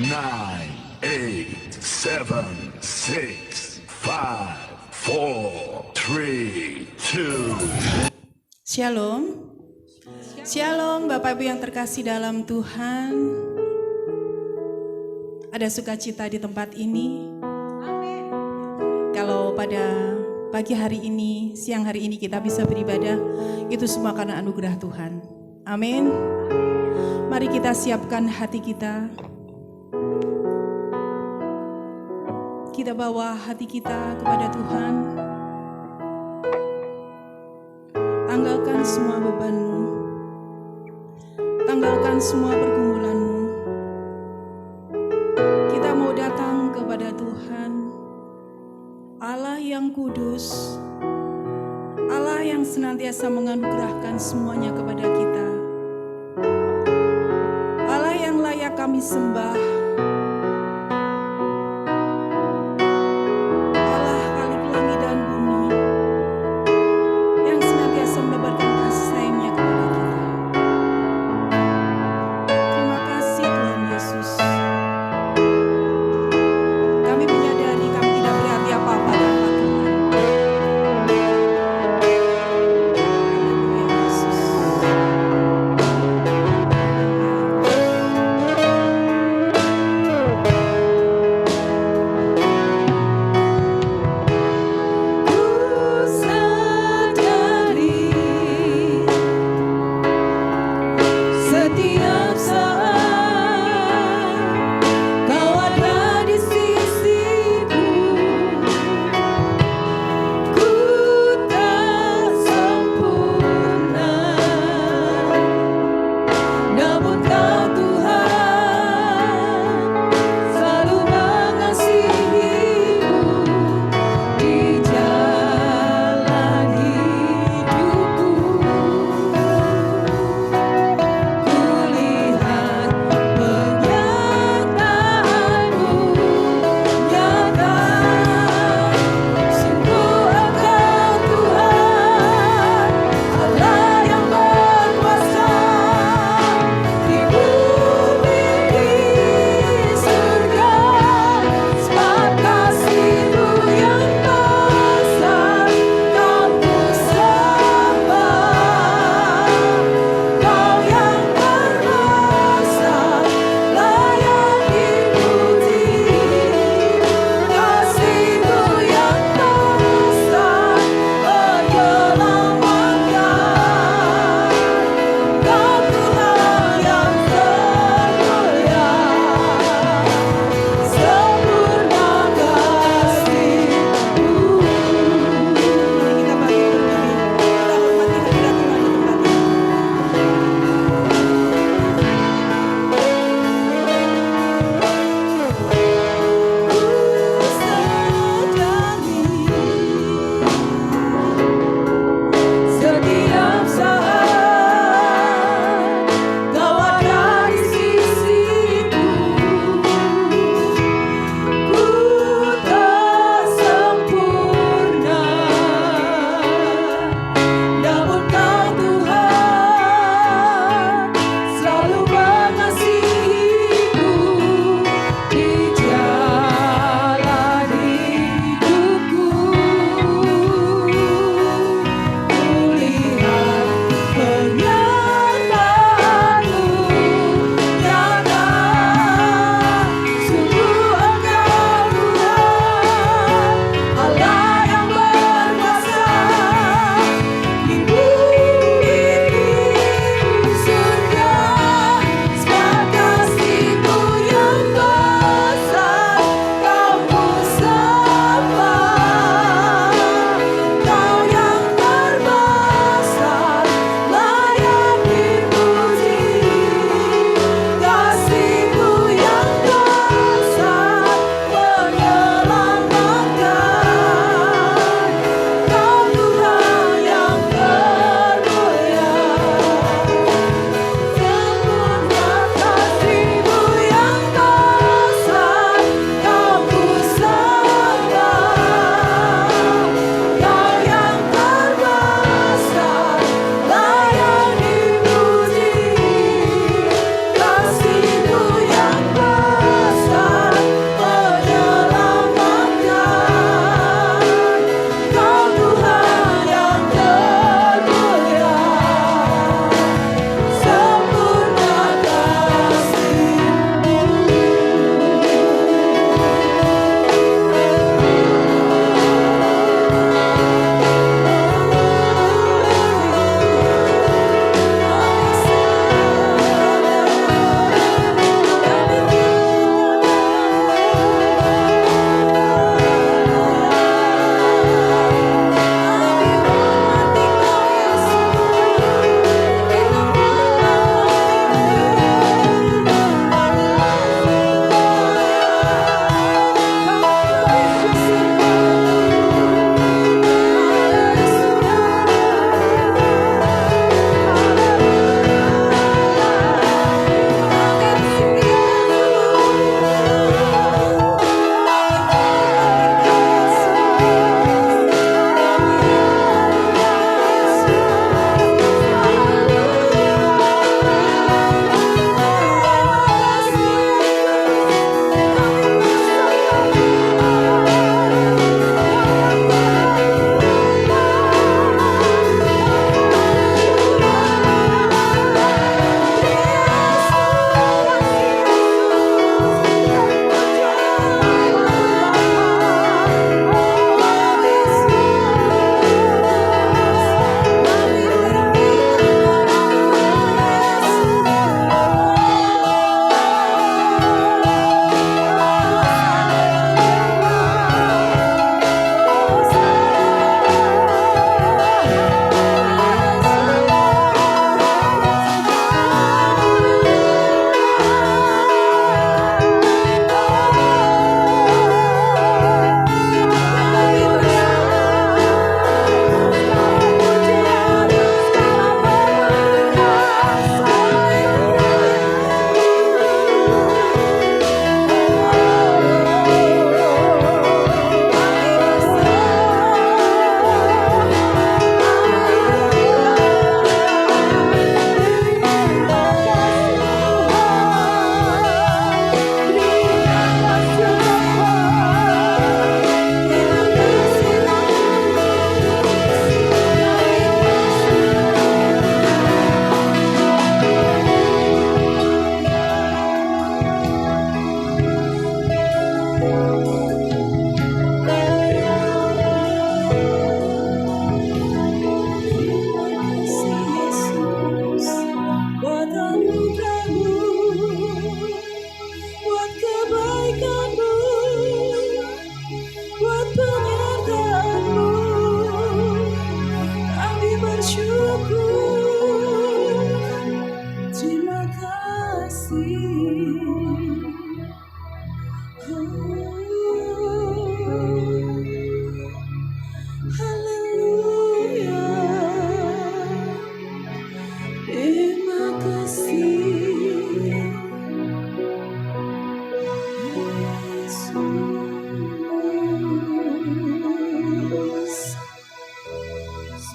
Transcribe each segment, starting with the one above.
nine, eight, seven, six, five, four, three, two. Shalom. Shalom Bapak Ibu yang terkasih dalam Tuhan. Ada sukacita di tempat ini. Kalau pada pagi hari ini, siang hari ini kita bisa beribadah, itu semua karena anugerah Tuhan. Amin. Mari kita siapkan hati kita. Kita bawa hati kita kepada Tuhan. Tanggalkan semua bebanmu. Tanggalkan semua pergumulanmu. Kita mau datang kepada Tuhan, Allah yang kudus, Allah yang senantiasa menganugerahkan semuanya kepada kita, Allah yang layak kami sembah, Allah Khalik langit dan bumi, yang senantiasa menebarkan kasih sayangnya kepada kita. Terima kasih Tuhan Yesus. Kami menyadari kami tidak berarti apa-apa di hadapan Tuhan. Haleluya Yesus.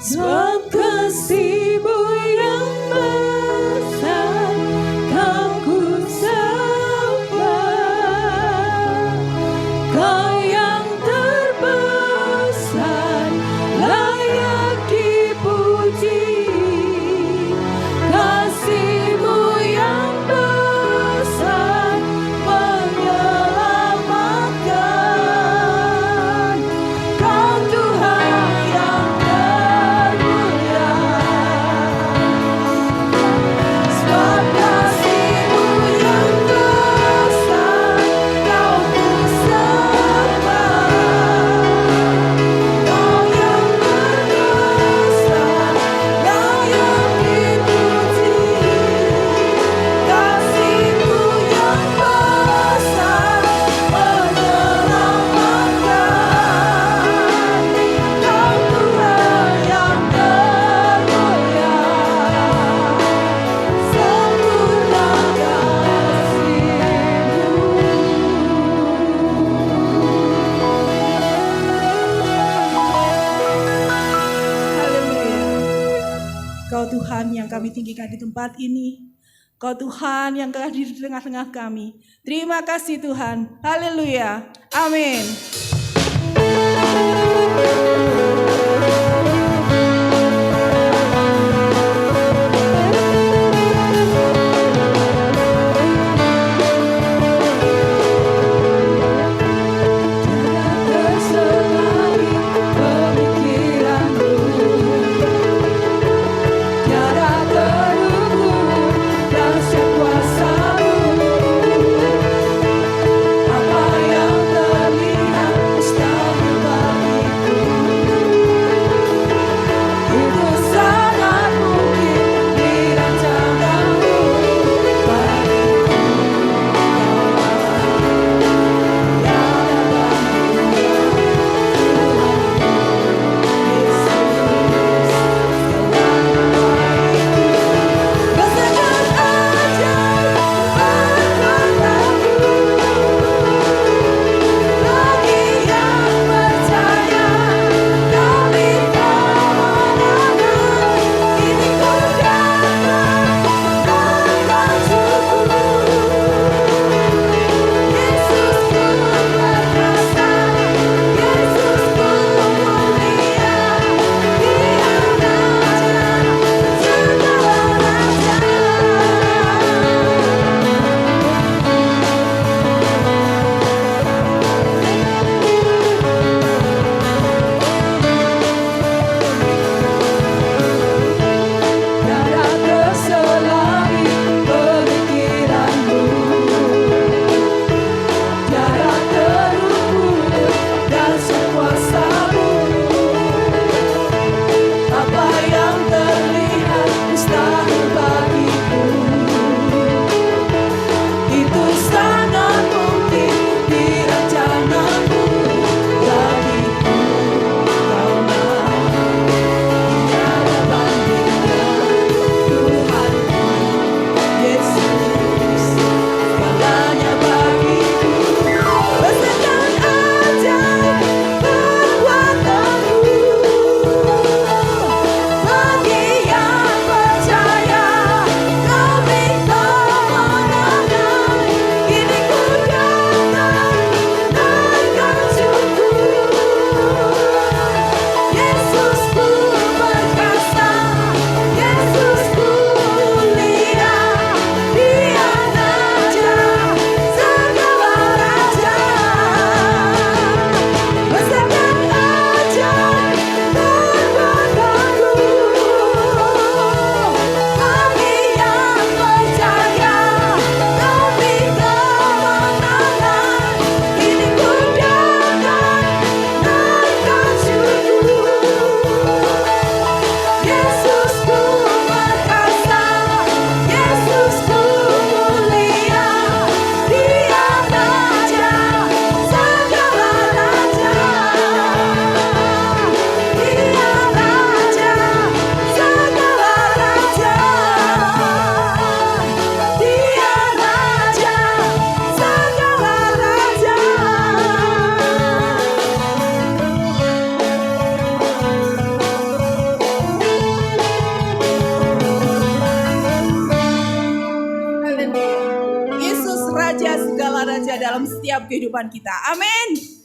Sebab kasih-Mu yang besar Kau ku sembah. Kau yang terbesar layak dipuji. Kasih-Mu yang besar menyelamatkan. Kau Tuhan yang termulia. Sebab kasih-Mu yang besar Kau ku sembah. Kau yang terbesar layak dipuji. Kasih-Mu yang besar menyelamatkan. Kau Tuhan yang termulia. Sempurna kasih-Mu. Kau Tuhan yang kami tinggikan di tempat ini. Kau Tuhan yang hadir di tengah-tengah kami. Terima kasih Tuhan. Haleluya. Amin. Terselami pemikiranku, tiada terukur dahsyat kuasa-Mu. Apa yang terlihat dalam setiap kehidupan kita. Amin.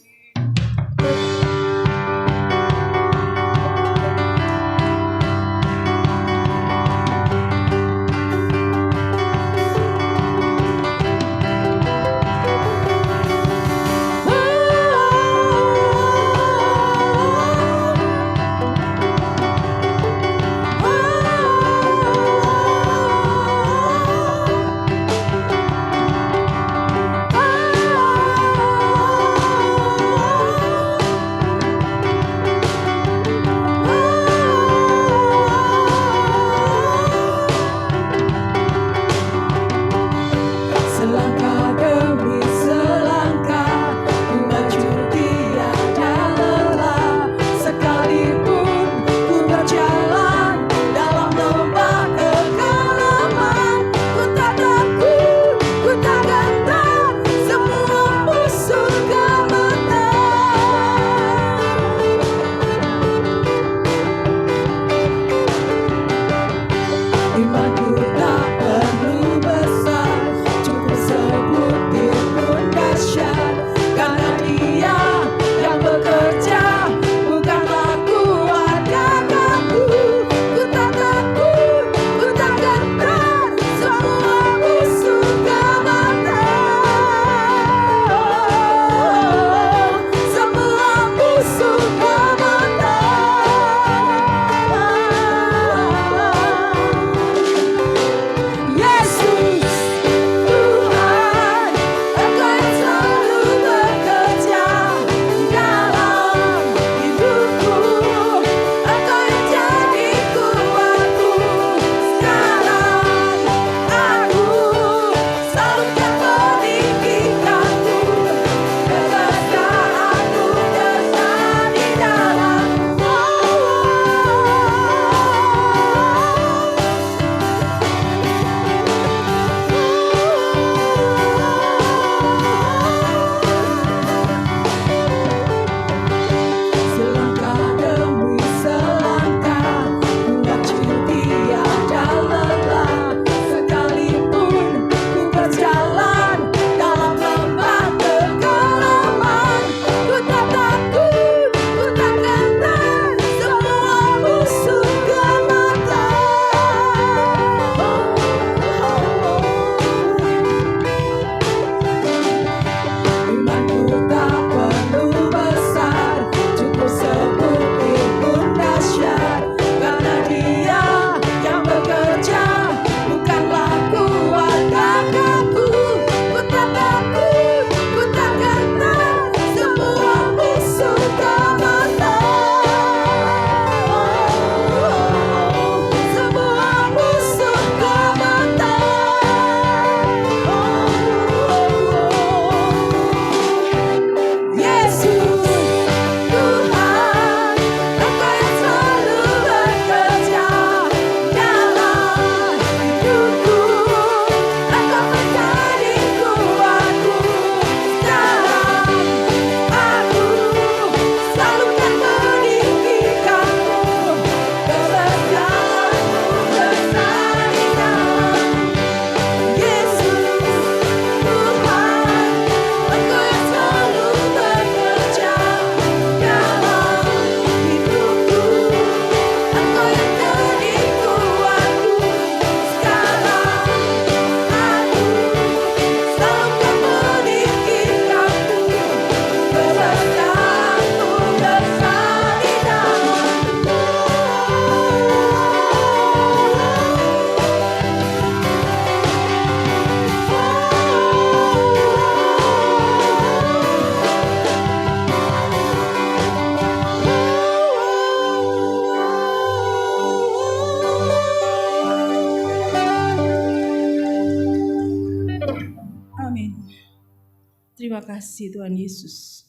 Terima kasih Tuhan Yesus.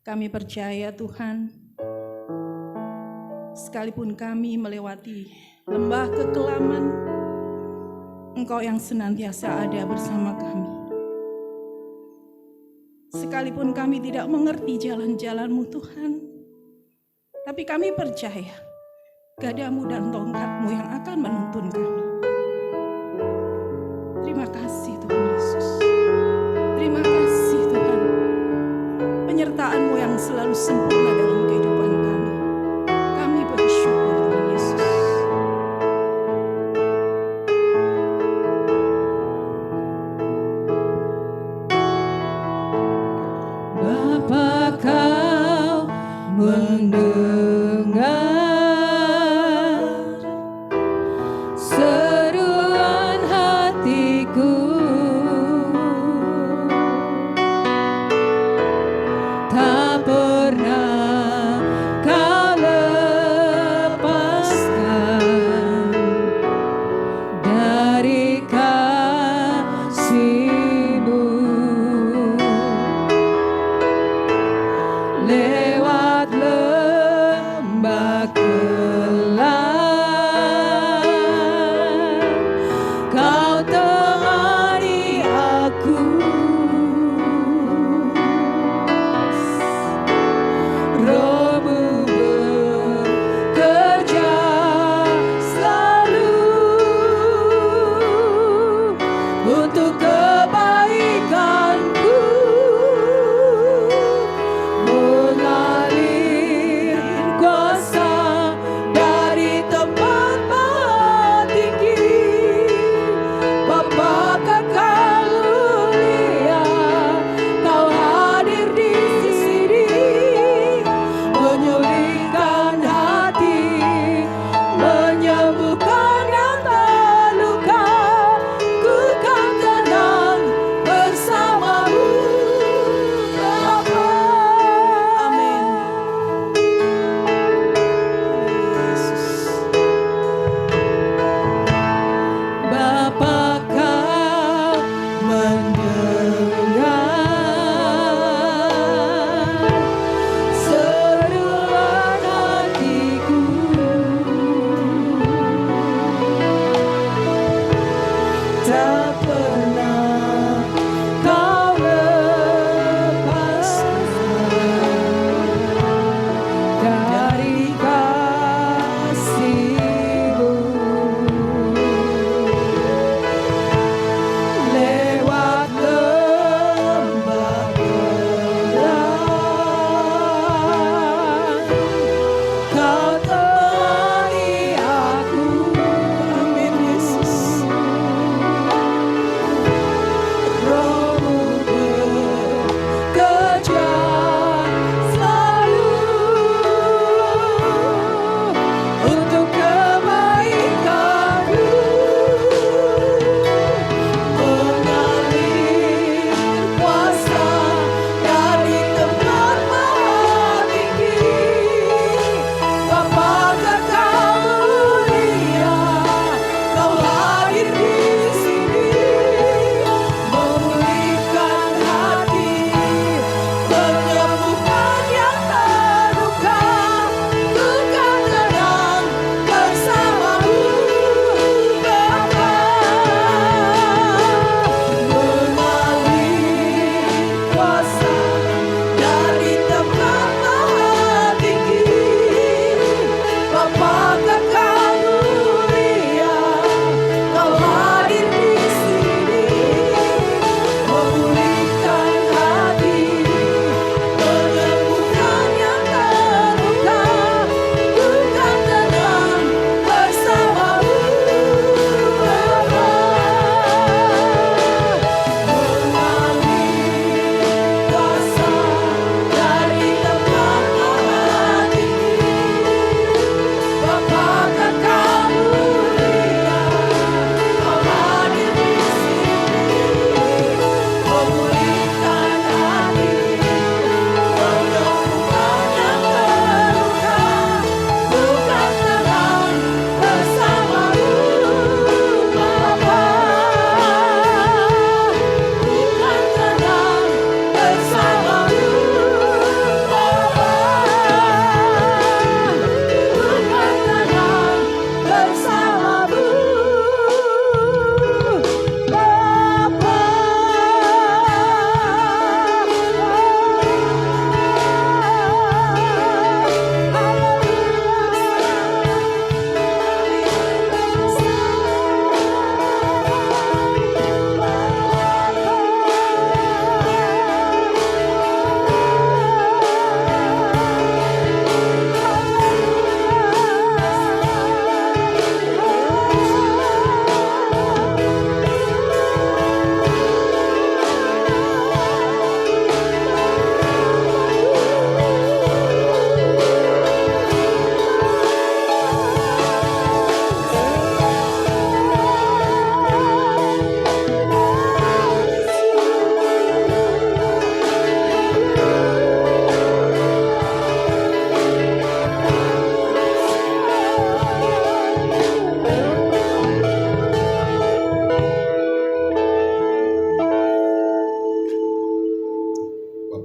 Kami percaya Tuhan, sekalipun kami melewati lembah kekelaman, Engkau yang senantiasa ada bersama kami. Sekalipun kami tidak mengerti jalan-jalan-Mu Tuhan, tapi kami percaya gadamu dan tongkat-Mu yang akan menuntun kami. Terima kasih Tuhan Yesus.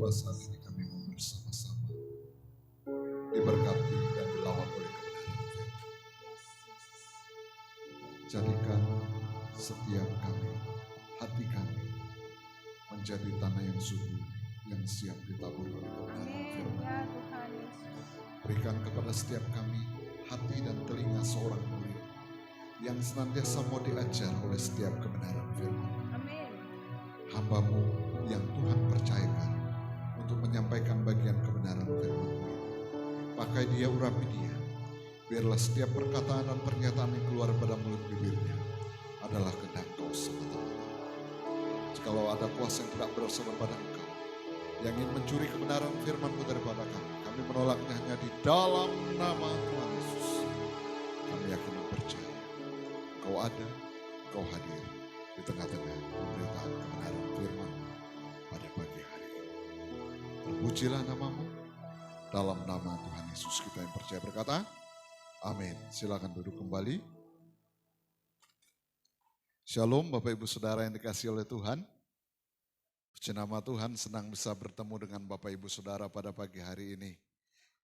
pada saat ini kami mau bersama-sama diberkati dan dilawat oleh kebenaran firman. Jadikan setiap kami, hati kami, menjadi tanah yang subur, yang siap ditaburi oleh kebenaran firman. Berikan kepada setiap kami hati dan telinga seorang murid yang senantiasa mau diajar oleh setiap kebenaran firman. Hamba-Mu yang Tuhan percayakan untuk menyampaikan bagian kebenaran firman. Pakai dia, urapi dia. Biarlah setiap perkataan dan pernyataan yang keluar pada mulut bibirnya adalah kehendak Kau semata-mata. Jikalau ada kuasa yang tidak berasal daripada Engkau, yang ingin mencuri kebenaran firman-Mu daripada kami menolaknya hanya di dalam nama Tuhan Yesus. Kami akan percaya Kau ada, Kau hadir di tengah-tengah pemberitaan kebenaran firman pada pagi hari ini. Terpujilah nama-Mu, dalam nama Tuhan Yesus kita yang percaya berkata, amin. Silakan duduk kembali. Shalom Bapak Ibu Saudara yang dikasihi oleh Tuhan. Puji nama Tuhan, senang bisa bertemu dengan Bapak Ibu Saudara pada pagi hari ini.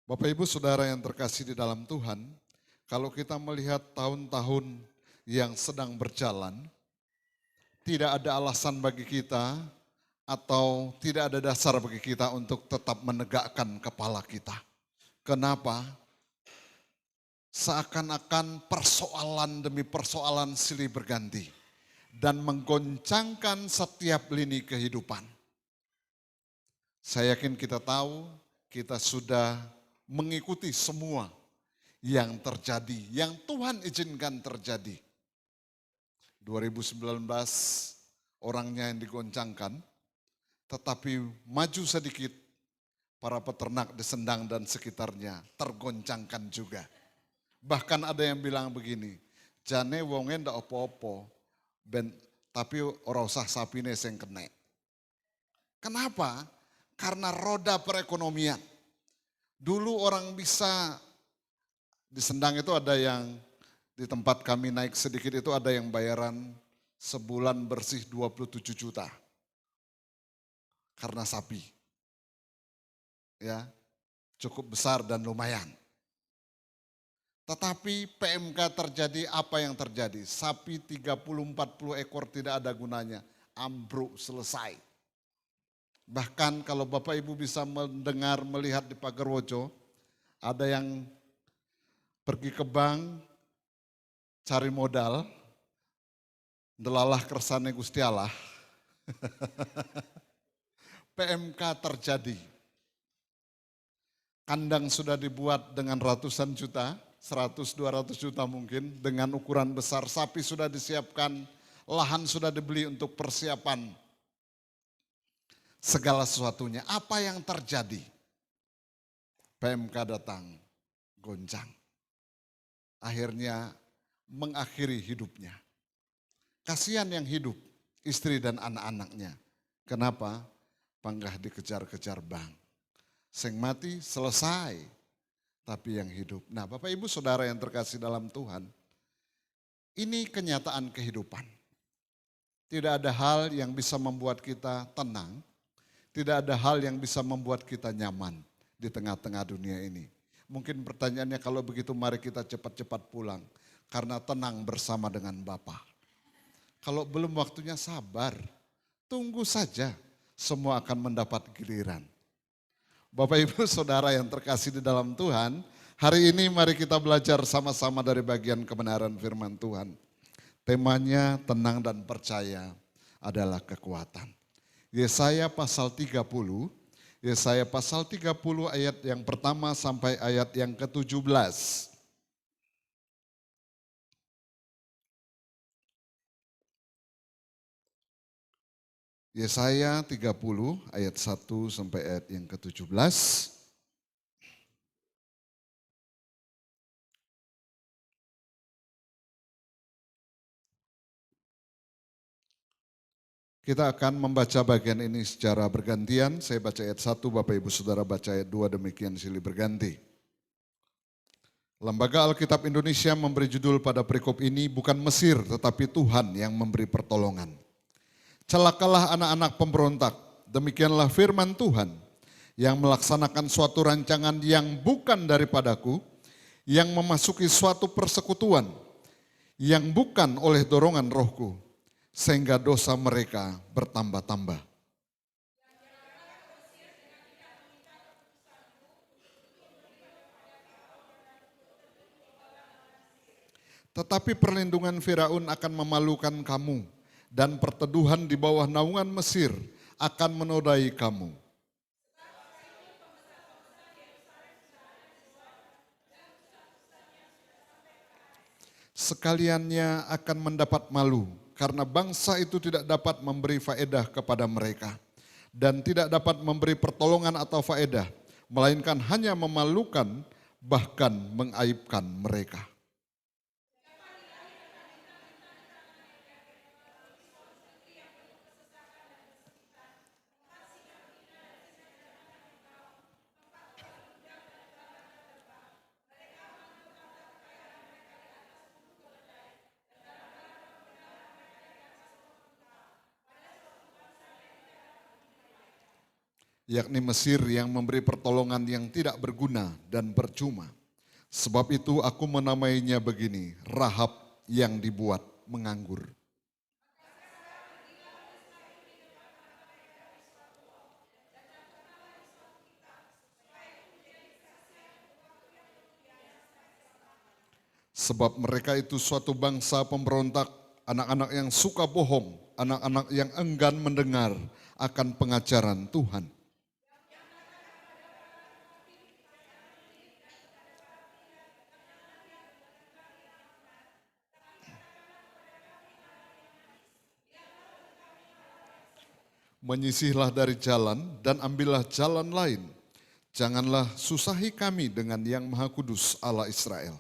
Bapak Ibu Saudara yang terkasih di dalam Tuhan, kalau kita melihat tahun-tahun yang sedang berjalan, tidak ada alasan bagi kita atau tidak ada dasar bagi kita untuk tetap menegakkan kepala kita. Kenapa? Seakan-akan persoalan demi persoalan silih berganti dan menggoncangkan setiap lini kehidupan. Saya yakin kita tahu, kita sudah mengikuti semua yang terjadi, yang Tuhan izinkan terjadi. 2019 orangnya yang digoncangkan, tetapi maju sedikit para peternak di Sendang dan sekitarnya tergoncangkan juga. Bahkan ada yang bilang begini, jane wonge ndak opo-opo, tapi ora usah sapine sing kena. Kenapa? Karena roda perekonomian. Dulu orang bisa, di Sendang itu ada yang, di tempat kami naik sedikit itu ada yang bayaran sebulan bersih 27 juta. Karena sapi. Ya, cukup besar dan lumayan. Tetapi PMK terjadi, apa yang terjadi? Sapi 30-40 ekor tidak ada gunanya, ambruk selesai. Bahkan kalau Bapak Ibu bisa mendengar, melihat di Pagerwojo, ada yang pergi ke bank, cari modal, delalah kersane Gusti Allah. PMK terjadi. Kandang sudah dibuat dengan ratusan juta, 100-200 juta mungkin, dengan ukuran besar. Sapi sudah disiapkan, lahan sudah dibeli untuk persiapan segala sesuatunya. Apa yang terjadi? PMK datang, goncang. Akhirnya mengakhiri hidupnya. Kasihan yang hidup, istri dan anak-anaknya. Kenapa? Panggah dikejar-kejar bank. Sing mati selesai, tapi yang hidup. Nah Bapak Ibu Saudara yang terkasih dalam Tuhan, ini kenyataan kehidupan. Tidak ada hal yang bisa membuat kita tenang, tidak ada hal yang bisa membuat kita nyaman di tengah-tengah dunia ini. Mungkin pertanyaannya kalau begitu mari kita cepat-cepat pulang, karena tenang bersama dengan Bapa. Kalau belum waktunya sabar, tunggu saja, semua akan mendapat giliran. Bapak Ibu Saudara yang terkasih di dalam Tuhan, hari ini mari kita belajar sama-sama dari bagian kebenaran firman Tuhan. Temanya tenang dan percaya adalah kekuatan. Yesaya pasal 30, Yesaya pasal 30 ayat yang pertama sampai ayat yang ke-17. Yesaya 30 ayat 1 sampai ayat yang ke-17. Kita akan membaca bagian ini secara bergantian. Saya baca ayat 1, Bapak Ibu Saudara baca ayat 2, demikian silih berganti. Lembaga Alkitab Indonesia memberi judul pada perikop ini, bukan Mesir tetapi Tuhan yang memberi pertolongan. Celakalah anak-anak pemberontak demikianlah firman Tuhan, yang melaksanakan suatu rancangan yang bukan daripadaku, yang memasuki suatu persekutuan, yang bukan oleh dorongan rohku, sehingga dosa mereka bertambah-tambah. Tetapi perlindungan Firaun akan memalukan kamu, dan perteduhan di bawah naungan Mesir akan menodai kamu. Sekaliannya akan mendapat malu, karena bangsa itu tidak dapat memberi faedah kepada mereka, dan tidak dapat memberi pertolongan atau faedah, melainkan hanya memalukan, bahkan mengaibkan mereka. Yakni Mesir yang memberi pertolongan yang tidak berguna dan percuma. Sebab itu aku menamainya begini, Rahab yang dibuat menganggur. Sebab mereka itu suatu bangsa pemberontak, anak-anak yang suka bohong, anak-anak yang enggan mendengar akan pengajaran Tuhan. Menyisihlah dari jalan dan ambillah jalan lain. Janganlah susahi kami dengan yang Maha Kudus Allah Israel.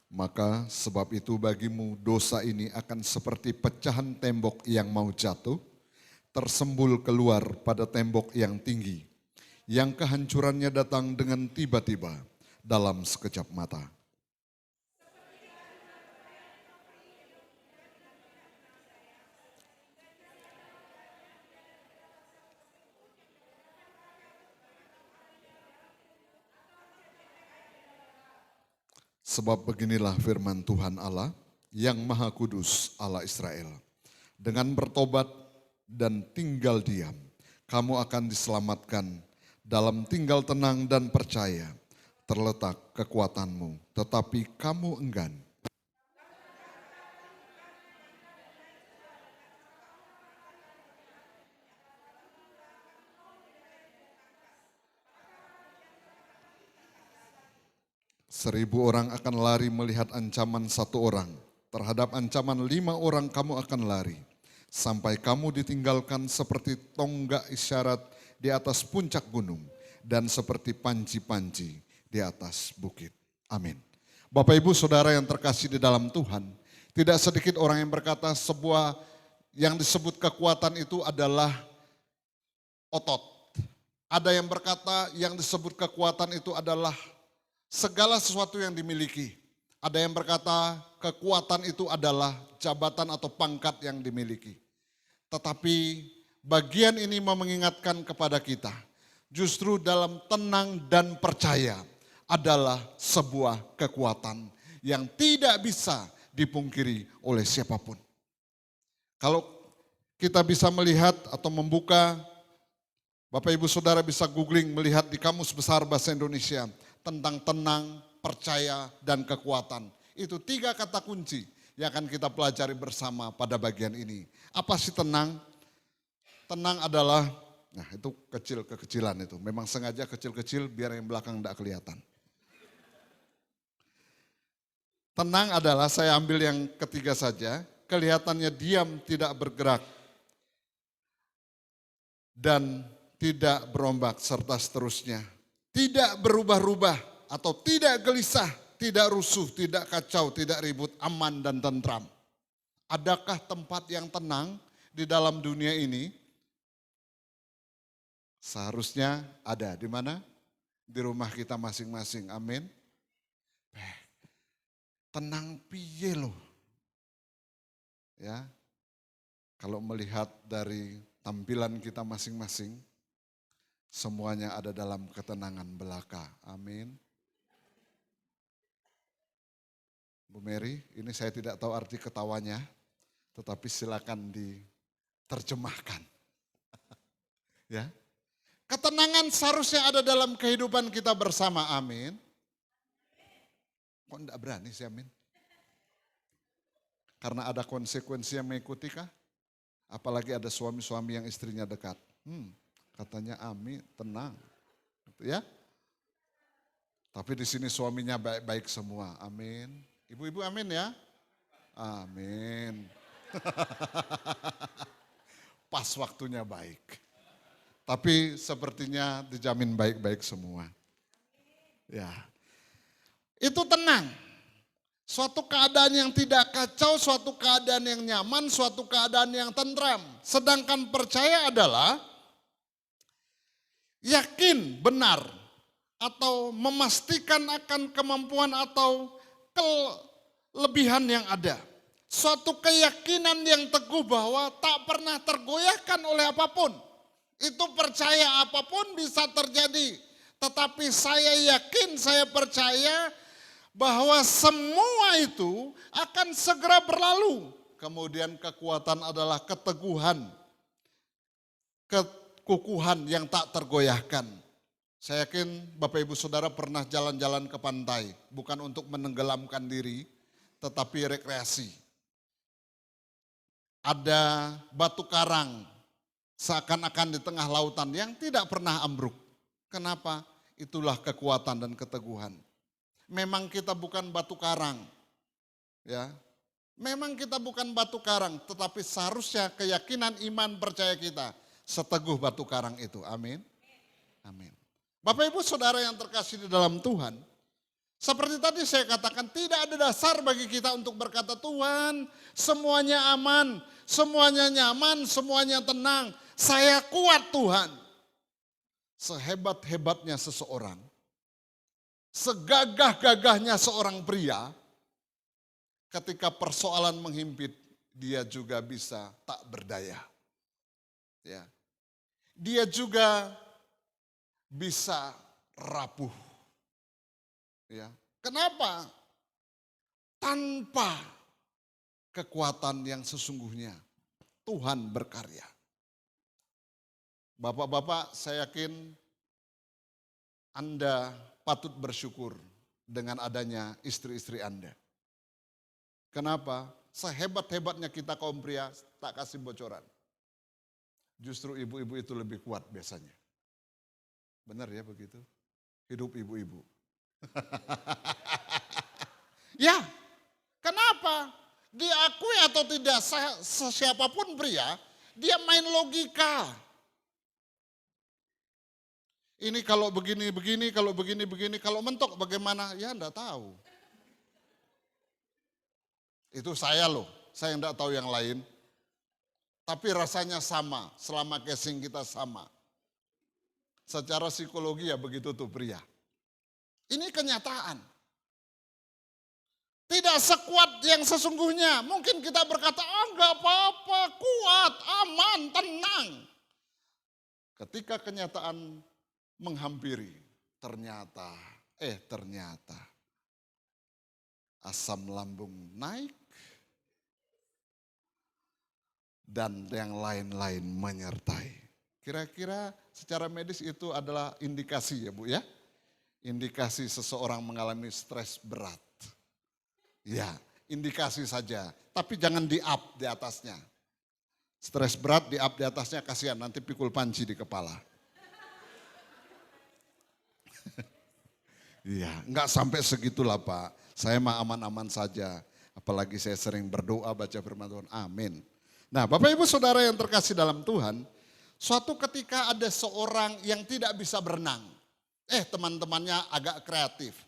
Maka sebab itu bagimu dosa ini akan seperti pecahan tembok yang mau jatuh, tersembul keluar pada tembok yang tinggi, yang kehancurannya datang dengan tiba-tiba dalam sekejap mata. Sebab beginilah firman Tuhan Allah yang Maha Kudus Allah Israel. Dengan bertobat dan tinggal diam, kamu akan diselamatkan. Dalam tinggal tenang dan percaya terletak kekuatanmu, tetapi kamu enggan. Seribu orang akan lari melihat ancaman satu orang, terhadap ancaman 5 orang kamu akan lari, sampai kamu ditinggalkan seperti tonggak isyarat di atas puncak gunung, dan seperti panci-panci di atas bukit. Amin. Bapak Ibu Saudara yang terkasih di dalam Tuhan, tidak sedikit orang yang berkata sebuah yang disebut kekuatan itu adalah otot. Ada yang berkata yang disebut kekuatan itu adalah segala sesuatu yang dimiliki. Ada yang berkata kekuatan itu adalah jabatan atau pangkat yang dimiliki. Tetapi bagian ini mau mengingatkan kepada kita, justru dalam tenang dan percaya adalah sebuah kekuatan yang tidak bisa dipungkiri oleh siapapun. Kalau kita bisa melihat atau membuka, Bapak Ibu Saudara bisa googling, melihat di Kamus Besar Bahasa Indonesia tentang tenang, percaya, dan kekuatan. Itu 3 kata kunci yang akan kita pelajari bersama pada bagian ini. Apa sih tenang? Tenang adalah, nah itu kecil-kecilan itu. Memang sengaja kecil-kecil biar yang belakang tidak kelihatan. Tenang adalah, saya ambil yang ketiga saja, kelihatannya diam tidak bergerak dan tidak berombak serta seterusnya. Tidak berubah-ubah atau tidak gelisah, tidak rusuh, tidak kacau, tidak ribut, aman dan tentram. Adakah tempat yang tenang di dalam dunia ini? Seharusnya ada. Di mana? di rumah kita masing-masing. Amin. Tenang piye loh. Ya. Kalau melihat dari tampilan kita masing-masing, semuanya ada dalam ketenangan belaka. Amin. Bu Mary, ini saya tidak tahu arti ketawanya, tetapi silakan diterjemahkan. Ya. Ketenangan seharusnya ada dalam kehidupan kita bersama, amin. Kok enggak berani sih, amin? Karena ada konsekuensi yang mengikuti kah? Apalagi ada suami-suami yang istrinya dekat. Katanya amin, tenang. Gitu ya. Tapi di sini suaminya baik-baik semua, amin. Ibu-ibu amin ya? Amin. Pas waktunya baik. Tapi sepertinya dijamin baik-baik semua. Ya. Itu tenang. Suatu keadaan yang tidak kacau, suatu keadaan yang nyaman, suatu keadaan yang tentram. Sedangkan percaya adalah yakin benar atau memastikan akan kemampuan atau kelebihan yang ada. Suatu keyakinan yang teguh bahwa tak pernah tergoyahkan oleh apapun. Itu percaya apapun bisa terjadi. Tetapi saya yakin, saya percaya bahwa semua itu akan segera berlalu. Kemudian kekuatan adalah keteguhan, kekukuhan yang tak tergoyahkan. Saya yakin Bapak Ibu Saudara pernah jalan-jalan ke pantai, bukan untuk menenggelamkan diri, tetapi rekreasi. Ada batu karang, seakan-akan di tengah lautan yang tidak pernah ambruk. Kenapa? Itulah kekuatan dan keteguhan. Memang kita bukan batu karang, ya. Memang kita bukan batu karang, tetapi seharusnya keyakinan iman percaya kita seteguh batu karang itu. Amin. Amin. Bapak Ibu Saudara yang terkasih di dalam Tuhan, seperti tadi saya katakan tidak ada dasar bagi kita untuk berkata Tuhan semuanya aman, semuanya nyaman, semuanya tenang. Saya kuat Tuhan. Sehebat-hebatnya seseorang, segagah-gagahnya seorang pria, ketika persoalan menghimpit, dia juga bisa tak berdaya. Ya. Dia juga bisa rapuh. Ya. Kenapa? Tanpa kekuatan yang sesungguhnya Tuhan berkarya. Bapak-bapak, saya yakin Anda patut bersyukur dengan adanya istri-istri Anda. Kenapa? Sehebat-hebatnya kita kaum pria, tak kasih bocoran. Justru ibu-ibu itu lebih kuat biasanya. Benar ya begitu? Hidup ibu-ibu. Ya, kenapa? Diakui atau tidak, siapapun pria, dia main logika. Ini kalau begini-begini, kalau begini-begini, kalau mentok bagaimana? Ya enggak tahu. Itu saya loh, saya enggak tahu yang lain. Tapi rasanya sama, selama casing kita sama. Secara psikologi ya begitu tuh pria. Ini kenyataan. Tidak sekuat yang sesungguhnya. Mungkin kita berkata, enggak apa-apa, kuat, aman, tenang. Ketika kenyataan menghampiri, ternyata asam lambung naik dan yang lain-lain menyertai. Kira-kira secara medis itu adalah indikasi ya Bu ya. Indikasi seseorang mengalami stres berat. Ya, indikasi saja. Tapi jangan di-up di atasnya. Stres berat di-up di atasnya kasihan nanti pikul panci di kepala. Iya, enggak sampai segitulah Pak. Saya mah aman-aman saja. Apalagi saya sering berdoa baca firman Tuhan. Amin. Nah Bapak Ibu Saudara yang terkasih dalam Tuhan. Suatu ketika ada seorang yang tidak bisa berenang. Teman-temannya agak kreatif.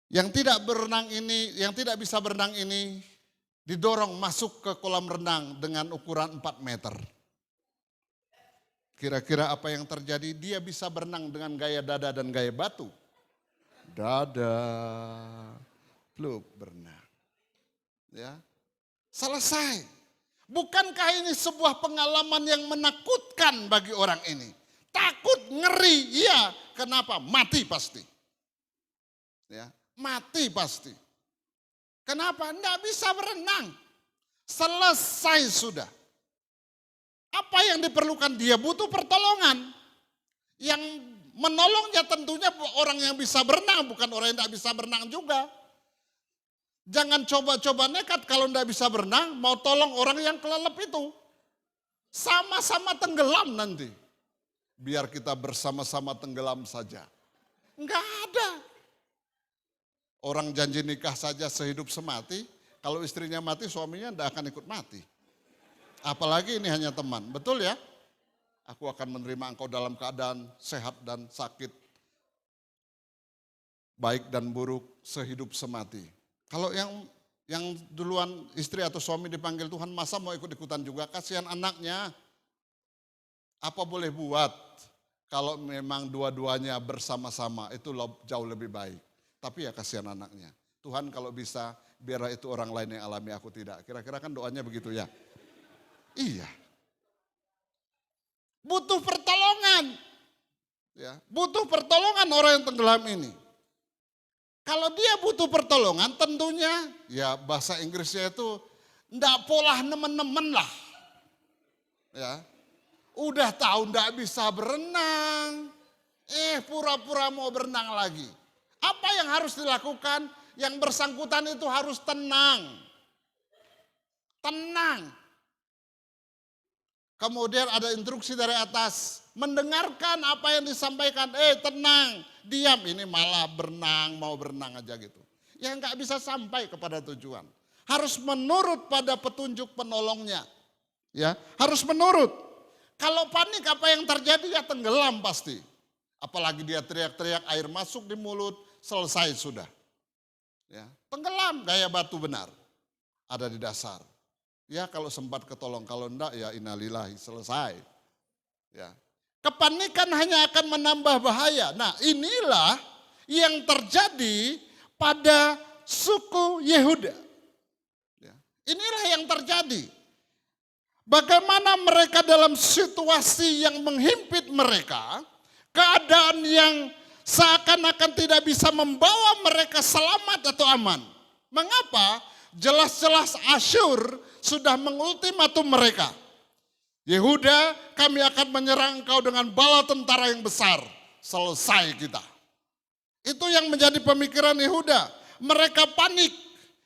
Yang tidak bisa berenang ini didorong masuk ke kolam renang dengan ukuran 4 meter. Kira-kira apa yang terjadi? Dia bisa berenang dengan gaya dada dan gaya batu. Dada, pluk, berenang. Ya, selesai. Bukankah ini sebuah pengalaman yang menakutkan bagi orang ini? Takut, ngeri, iya. Kenapa? Mati pasti. Ya, mati pasti. Kenapa? Tidak bisa berenang. Selesai sudah. Apa yang diperlukan? Dia butuh pertolongan. Yang menolongnya tentunya orang yang bisa berenang, bukan orang yang tidak bisa berenang juga. Jangan coba-coba nekat kalau tidak bisa berenang, mau tolong orang yang kelelep itu. Sama-sama tenggelam nanti. Biar kita bersama-sama tenggelam saja. Enggak ada. Orang janji nikah saja sehidup semati, kalau istrinya mati suaminya tidak akan ikut mati. Apalagi ini hanya teman, betul ya? Aku akan menerima engkau dalam keadaan sehat dan sakit, baik dan buruk, sehidup semati. Kalau yang duluan istri atau suami dipanggil Tuhan, masa mau ikut-ikutan juga? Kasihan anaknya. Apa boleh buat kalau memang dua-duanya bersama-sama itu jauh lebih baik. Tapi ya kasihan anaknya. Tuhan kalau bisa biarlah itu orang lain yang alami, aku tidak. Kira-kira kan doanya begitu ya? Iya. Butuh pertolongan. Ya, butuh pertolongan orang yang tenggelam ini. Kalau dia butuh pertolongan tentunya ya bahasa Inggrisnya itu ndak polah nemen-nemen lah. Ya. Udah tahu ndak bisa berenang, pura-pura mau berenang lagi. Apa yang harus dilakukan? Yang bersangkutan itu harus tenang. Tenang. Kemudian ada instruksi dari atas, mendengarkan apa yang disampaikan, tenang, diam, ini malah berenang, mau berenang aja gitu. Ya nggak bisa sampai kepada tujuan. Harus menurut pada petunjuk penolongnya. Ya, harus menurut. Kalau panik apa yang terjadi? Ya tenggelam pasti. Apalagi dia teriak-teriak, air masuk di mulut, selesai sudah. Ya, tenggelam, gaya batu benar. Ada di dasar. Ya kalau sempat ketolong, kalau enggak ya innalillahi, selesai. Ya. Kepanikan hanya akan menambah bahaya. Nah inilah yang terjadi pada suku Yehuda. Ya. Inilah yang terjadi. Bagaimana mereka dalam situasi yang menghimpit mereka, keadaan yang seakan-akan tidak bisa membawa mereka selamat atau aman. Mengapa? Jelas-jelas Asyur sudah mengultimatum mereka. Yehuda, kami akan menyerang engkau dengan bala tentara yang besar. Selesai kita. Itu yang menjadi pemikiran Yehuda. Mereka panik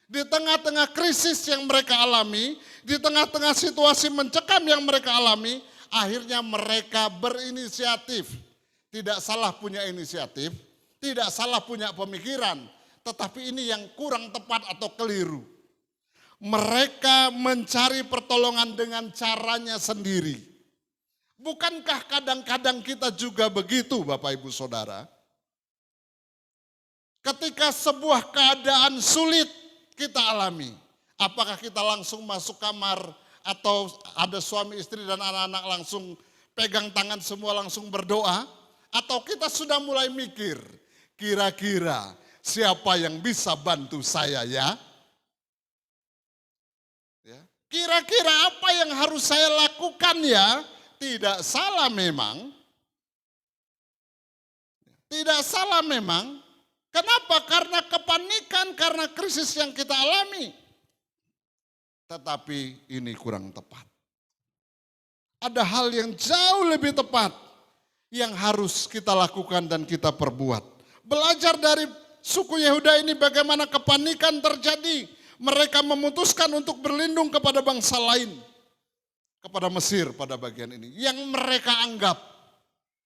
di tengah-tengah krisis yang mereka alami, di tengah-tengah situasi mencekam yang mereka alami, akhirnya mereka berinisiatif. Tidak salah punya inisiatif, tidak salah punya pemikiran, tetapi ini yang kurang tepat atau keliru. Mereka mencari pertolongan dengan caranya sendiri. Bukankah kadang-kadang kita juga begitu Bapak Ibu Saudara? Ketika sebuah keadaan sulit kita alami, apakah kita langsung masuk kamar atau ada suami istri dan anak-anak langsung pegang tangan semua langsung berdoa? Atau kita sudah mulai mikir, kira-kira siapa yang bisa bantu saya ya? Kira-kira apa yang harus saya lakukan ya? Tidak salah memang. Tidak salah memang. Kenapa? Karena kepanikan, karena krisis yang kita alami. Tetapi ini kurang tepat. Ada hal yang jauh lebih tepat yang harus kita lakukan dan kita perbuat. Belajar dari suku Yehuda ini bagaimana kepanikan terjadi. Mereka memutuskan untuk berlindung kepada bangsa lain. Kepada Mesir pada bagian ini. Yang mereka anggap.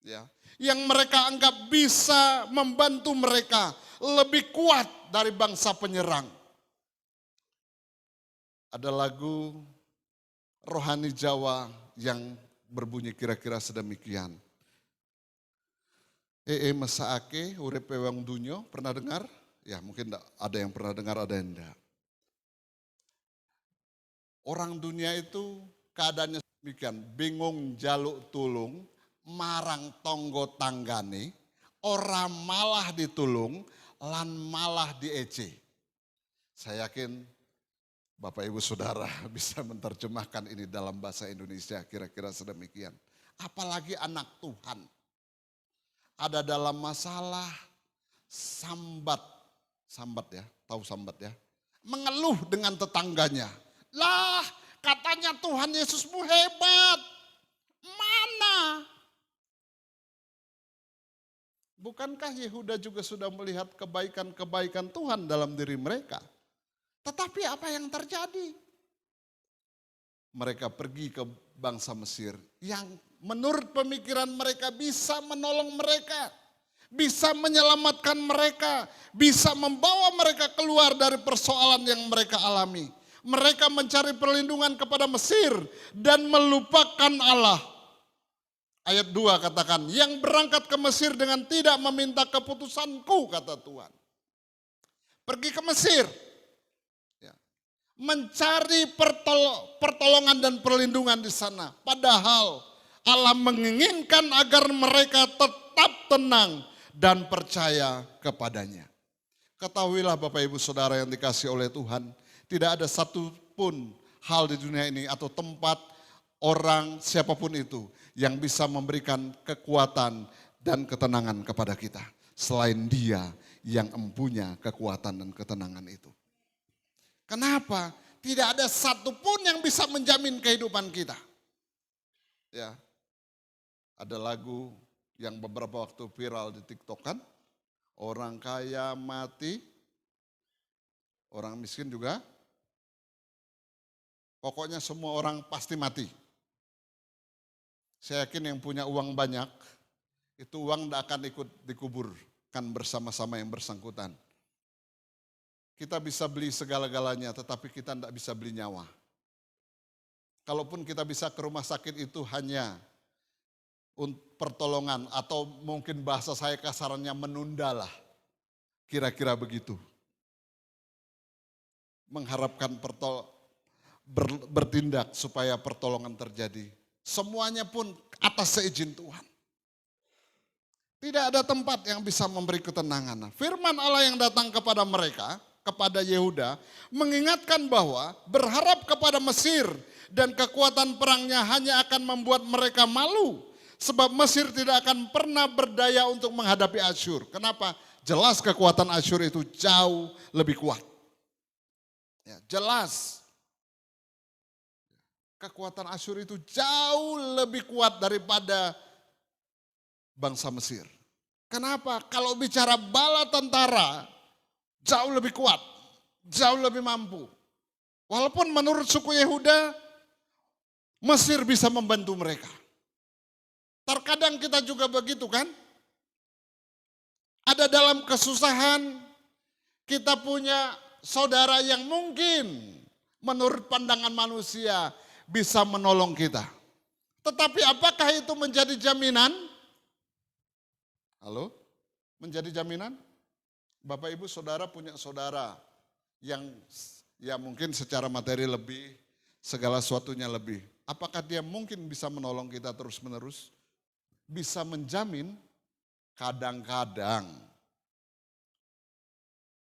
Ya, yang mereka anggap bisa membantu mereka lebih kuat dari bangsa penyerang. Ada lagu rohani Jawa yang berbunyi kira-kira sedemikian. Mesaake urepe wong dunyo, pernah dengar? Ya mungkin ada yang pernah dengar, ada yang enggak. Orang dunia itu keadaannya demikian, bingung jaluk tulung, marang tonggo tanggane, ora malah ditulung, lan malah diece. Saya yakin Bapak Ibu Saudara bisa menerjemahkan ini dalam bahasa Indonesia kira-kira sedemikian. Apalagi anak Tuhan. Ada dalam masalah sambat ya, tahu sambat ya. Mengeluh dengan tetangganya. Lah katanya Tuhan Yesusmu hebat. Mana? Bukankah Yehuda juga sudah melihat kebaikan-kebaikan Tuhan dalam diri mereka? Tetapi apa yang terjadi? Mereka pergi ke bangsa Mesir yang menurut pemikiran mereka bisa menolong mereka. Bisa menyelamatkan mereka. Bisa membawa mereka keluar dari persoalan yang mereka alami. Mereka mencari perlindungan kepada Mesir dan melupakan Allah. Ayat 2 katakan, yang berangkat ke Mesir dengan tidak meminta keputusanku, kata Tuhan. Pergi ke Mesir. Mencari pertolongan dan perlindungan di sana. Padahal Allah menginginkan agar mereka tetap tenang dan percaya kepadanya. Ketahuilah Bapak Ibu Saudara yang dikasihi oleh Tuhan, tidak ada satupun hal di dunia ini atau tempat, orang, siapapun itu yang bisa memberikan kekuatan dan ketenangan kepada kita. Selain Dia yang empunya kekuatan dan ketenangan itu. Kenapa? Tidak ada satupun yang bisa menjamin kehidupan kita. Ya, ada lagu yang beberapa waktu viral di TikTok kan. Orang kaya mati, orang miskin juga. Pokoknya semua orang pasti mati. Saya yakin yang punya uang banyak, itu uang tidak akan ikut dikuburkan bersama-sama yang bersangkutan. Kita bisa beli segala-galanya, tetapi kita tidak bisa beli nyawa. Kalaupun kita bisa ke rumah sakit itu hanya untuk pertolongan, atau mungkin bahasa saya kasarannya menundalah. Kira-kira begitu. Mengharapkan bertindak supaya pertolongan terjadi. Semuanya pun atas seizin Tuhan. Tidak ada tempat yang bisa memberi ketenangan. Firman Allah yang datang kepada mereka, kepada Yehuda, mengingatkan bahwa berharap kepada Mesir dan kekuatan perangnya hanya akan membuat mereka malu. Sebab Mesir tidak akan pernah berdaya untuk menghadapi Asyur. Kenapa? Jelas kekuatan Asyur itu jauh lebih kuat. Ya, jelas. Kekuatan Asyur itu jauh lebih kuat daripada bangsa Mesir. Kenapa? Kalau bicara bala tentara, jauh lebih kuat, jauh lebih mampu. Walaupun menurut suku Yehuda, Mesir bisa membantu mereka. Terkadang kita juga begitu kan? Ada dalam kesusahan, kita punya saudara yang mungkin menurut pandangan manusia bisa menolong kita. Tetapi apakah itu menjadi jaminan? Halo? Menjadi jaminan? Bapak Ibu Saudara punya saudara yang ya mungkin secara materi lebih, segala sesuatunya lebih. Apakah dia mungkin bisa menolong kita terus-menerus? Bisa menjamin? Kadang-kadang.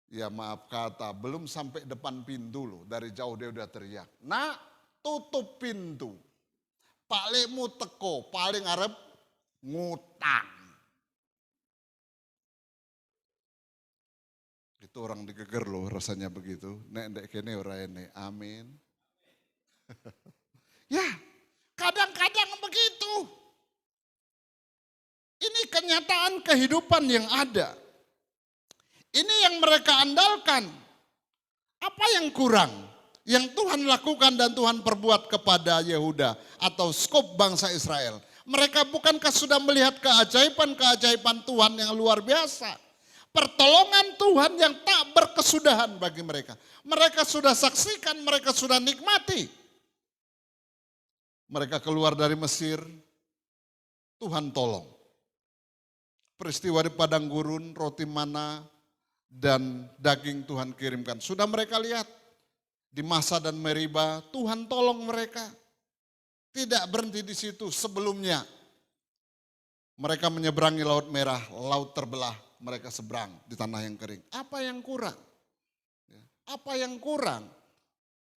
Ya maaf kata, belum sampai depan pintu loh, dari jauh dia udah teriak. Nak, tutup pintu. Palikmu teko, paling arep ngutang. Itu orang digeger loh rasanya begitu. Nek kene ora ene. Amin. Ya, kadang-kadang begitu. Ini kenyataan kehidupan yang ada. Ini yang mereka andalkan. Apa yang kurang? Yang Tuhan lakukan dan Tuhan perbuat kepada Yehuda atau skop bangsa Israel. Mereka bukankah sudah melihat keajaiban-keajaiban Tuhan yang luar biasa? Pertolongan Tuhan yang tak berkesudahan bagi mereka. Mereka sudah saksikan, mereka sudah nikmati. Mereka keluar dari Mesir, Tuhan tolong. Peristiwa di padang gurun, roti mana, dan daging Tuhan kirimkan. Sudah mereka lihat. Di Masa dan Meriba, Tuhan tolong mereka. Tidak berhenti di situ sebelumnya. Mereka menyeberangi Laut Merah, laut terbelah, mereka seberang di tanah yang kering. Apa yang kurang? Apa yang kurang?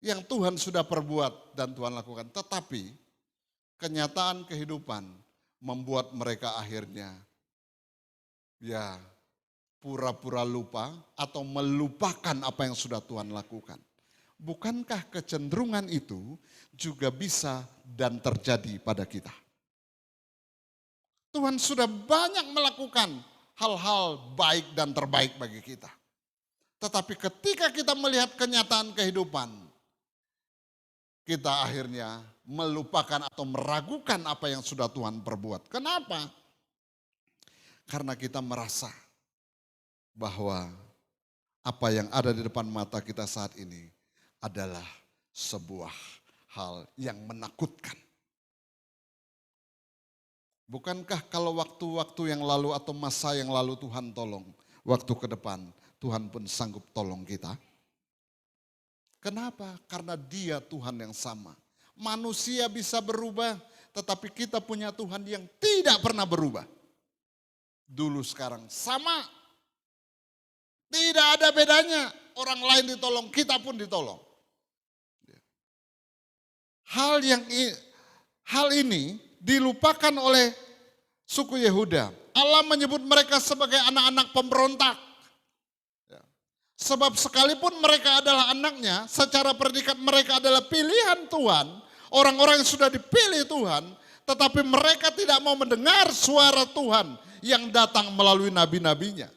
Yang Tuhan sudah perbuat dan Tuhan lakukan. Tetapi kenyataan kehidupan membuat mereka akhirnya ya pura-pura lupa atau melupakan apa yang sudah Tuhan lakukan. Bukankah kecenderungan itu juga bisa dan terjadi pada kita? Tuhan sudah banyak melakukan hal-hal baik dan terbaik bagi kita. Tetapi ketika kita melihat kenyataan kehidupan, kita akhirnya melupakan atau meragukan apa yang sudah Tuhan perbuat. Kenapa? Karena kita merasa bahwa apa yang ada di depan mata kita saat ini adalah sebuah hal yang menakutkan. Bukankah kalau waktu-waktu yang lalu atau masa yang lalu Tuhan tolong, waktu ke depan Tuhan pun sanggup tolong kita? Kenapa? Karena Dia Tuhan yang sama. Manusia bisa berubah, tetapi kita punya Tuhan yang tidak pernah berubah. Dulu sekarang sama. Tidak ada bedanya. Orang lain ditolong, kita pun ditolong. Hal ini dilupakan oleh suku Yehuda. Allah menyebut mereka sebagai anak-anak pemberontak. Sebab sekalipun mereka adalah anaknya, secara predikat mereka adalah pilihan Tuhan, orang-orang yang sudah dipilih Tuhan, tetapi mereka tidak mau mendengar suara Tuhan yang datang melalui nabi-nabinya.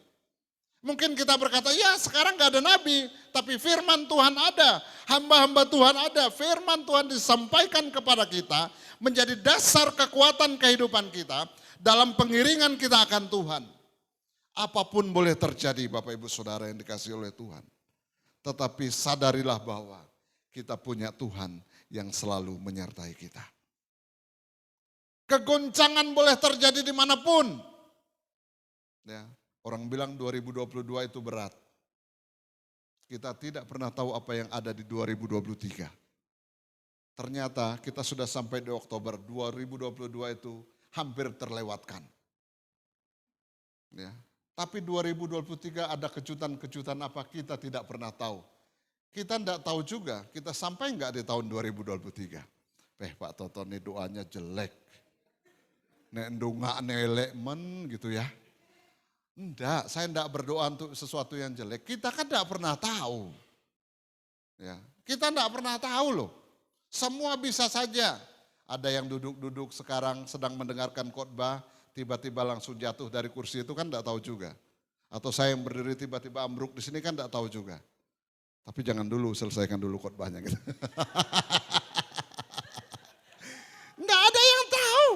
Mungkin kita berkata, ya sekarang gak ada nabi, tapi firman Tuhan ada, hamba-hamba Tuhan ada, firman Tuhan disampaikan kepada kita, menjadi dasar kekuatan kehidupan kita, dalam pengiringan kita akan Tuhan. Apapun boleh terjadi Bapak Ibu Saudara yang dikasihi oleh Tuhan. Tetapi sadarilah bahwa kita punya Tuhan yang selalu menyertai kita. Kegoncangan boleh terjadi dimanapun. Ya, orang bilang 2022 itu berat. Kita tidak pernah tahu apa yang ada di 2023. Ternyata kita sudah sampai di Oktober 2022 itu hampir terlewatkan. Ya. Tapi 2023 ada kejutan-kejutan apa kita tidak pernah tahu. Kita tidak tahu juga, kita sampai enggak di tahun 2023. Pak Toto ini doanya jelek. Nek ndonga nelek men gitu ya. Enggak, saya enggak berdoa untuk sesuatu yang jelek. Kita kan enggak pernah tahu. Ya, kita enggak pernah tahu loh. Semua bisa saja. Ada yang duduk-duduk sekarang sedang mendengarkan khotbah, tiba-tiba langsung jatuh dari kursi itu kan enggak tahu juga. Atau saya yang berdiri tiba-tiba ambruk di sini kan enggak tahu juga. Tapi jangan dulu, selesaikan dulu khotbahnya gitu. Enggak ada yang tahu.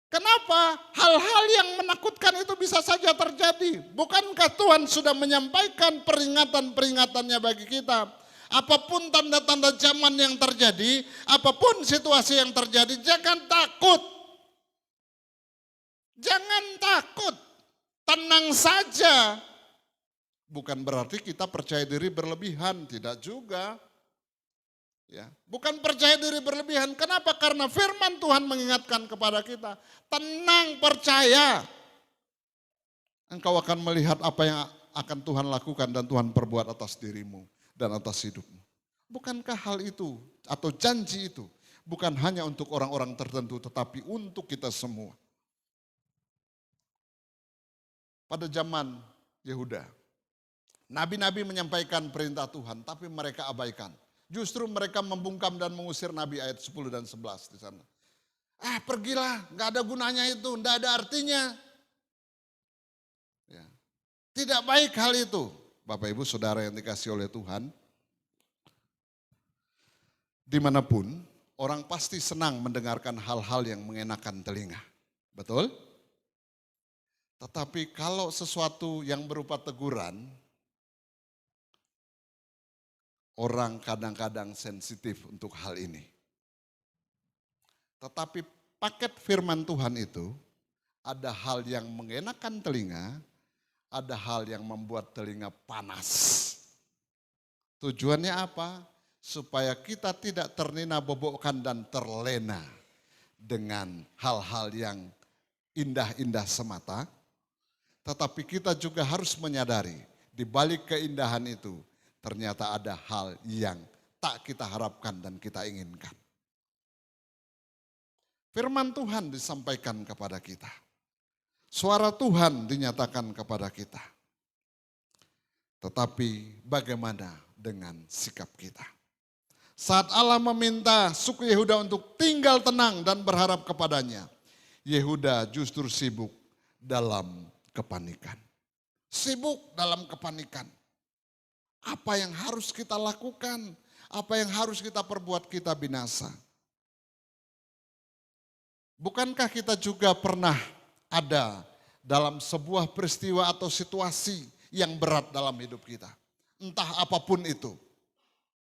Kenapa? Hal-hal yang menakutkan itu bisa saja terjadi. Bukankah Tuhan sudah menyampaikan peringatan-peringatannya bagi kita? Apapun tanda-tanda zaman yang terjadi, apapun situasi yang terjadi, jangan takut. Jangan takut, tenang saja. Bukan berarti kita percaya diri berlebihan, tidak juga. Ya, bukan percaya diri berlebihan. Kenapa? Karena firman Tuhan mengingatkan kepada kita, tenang, percaya. Engkau akan melihat apa yang akan Tuhan lakukan dan Tuhan perbuat atas dirimu dan atas hidupmu. Bukankah hal itu atau janji itu bukan hanya untuk orang-orang tertentu tetapi untuk kita semua. Pada zaman Yehuda, nabi-nabi menyampaikan perintah Tuhan tapi mereka abaikan. Justru mereka membungkam dan mengusir nabi ayat 10 dan 11 di sana. Pergilah, gak ada gunanya itu, gak ada artinya. Ya. Tidak baik hal itu. Bapak Ibu Saudara yang dikasihi oleh Tuhan. Dimanapun orang pasti senang mendengarkan hal-hal yang mengenakan telinga. Betul? Tetapi kalau sesuatu yang berupa teguran, orang kadang-kadang sensitif untuk hal ini. Tetapi paket firman Tuhan itu ada hal yang mengenakan telinga, ada hal yang membuat telinga panas. Tujuannya apa? Supaya kita tidak ternina bobokkan dan terlena. dengan hal-hal yang indah-indah semata, tetapi kita juga harus menyadari di balik keindahan itu ternyata ada hal yang tak kita harapkan dan kita inginkan. Firman Tuhan disampaikan kepada kita. Suara Tuhan dinyatakan kepada kita. Tetapi bagaimana dengan sikap kita? Saat Allah meminta suku Yehuda untuk tinggal tenang dan berharap kepadanya, Yehuda justru sibuk dalam kepanikan. Sibuk dalam kepanikan. Apa yang harus kita lakukan? Apa yang harus kita perbuat? Kita binasa. Bukankah kita juga pernah ada dalam sebuah peristiwa atau situasi yang berat dalam hidup kita? Entah apapun itu.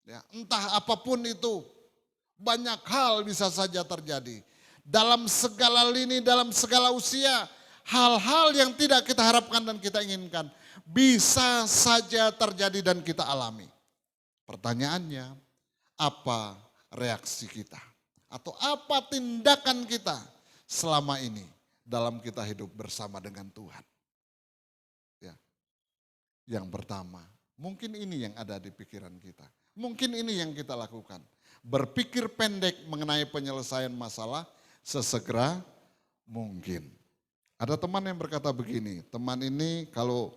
Ya, entah apapun itu, banyak hal bisa saja terjadi. Dalam segala lini, dalam segala usia, hal-hal yang tidak kita harapkan dan kita inginkan bisa saja terjadi dan kita alami. Pertanyaannya, apa reaksi kita? Atau apa tindakan kita selama ini dalam kita hidup bersama dengan Tuhan? Ya. Yang pertama, mungkin ini yang ada di pikiran kita. Mungkin ini yang kita lakukan. Berpikir pendek mengenai penyelesaian masalah sesegera mungkin. Ada teman yang berkata begini, teman ini kalau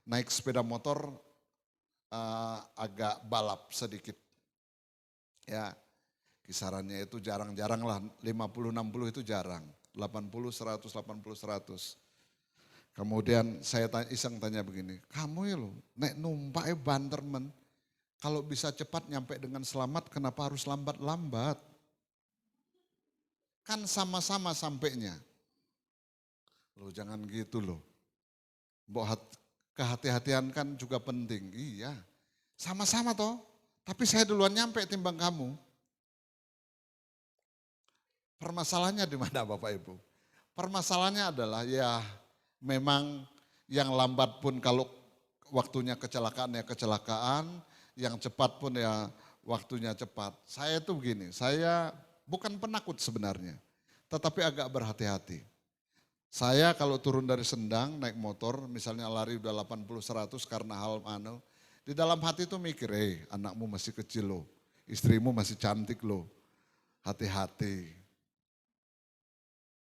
naik sepeda motor agak balap sedikit. Ya, kisarannya itu jarang-jarang lah, 50-60 itu jarang. 80, 100, 80, 100. Kemudian saya iseng tanya begini, kamu ya lo naik numpak banter men. Kalau bisa cepat nyampe dengan selamat, kenapa harus lambat-lambat? Kan sama-sama sampainya. Loh jangan gitu loh. Kehati-hatian kan juga penting. Iya, sama-sama toh. Tapi saya duluan nyampe timbang kamu. Permasalahannya di mana Bapak Ibu? Permasalahannya adalah ya memang yang lambat pun kalau waktunya kecelakaan ya kecelakaan. Yang cepat pun ya waktunya cepat. Saya tuh begini, saya bukan penakut sebenarnya, tetapi agak berhati-hati. Saya kalau turun dari Sendang naik motor, misalnya lari udah 80-100 karena hal di dalam hati tuh mikir, anakmu masih kecil loh, istrimu masih cantik loh, hati-hati.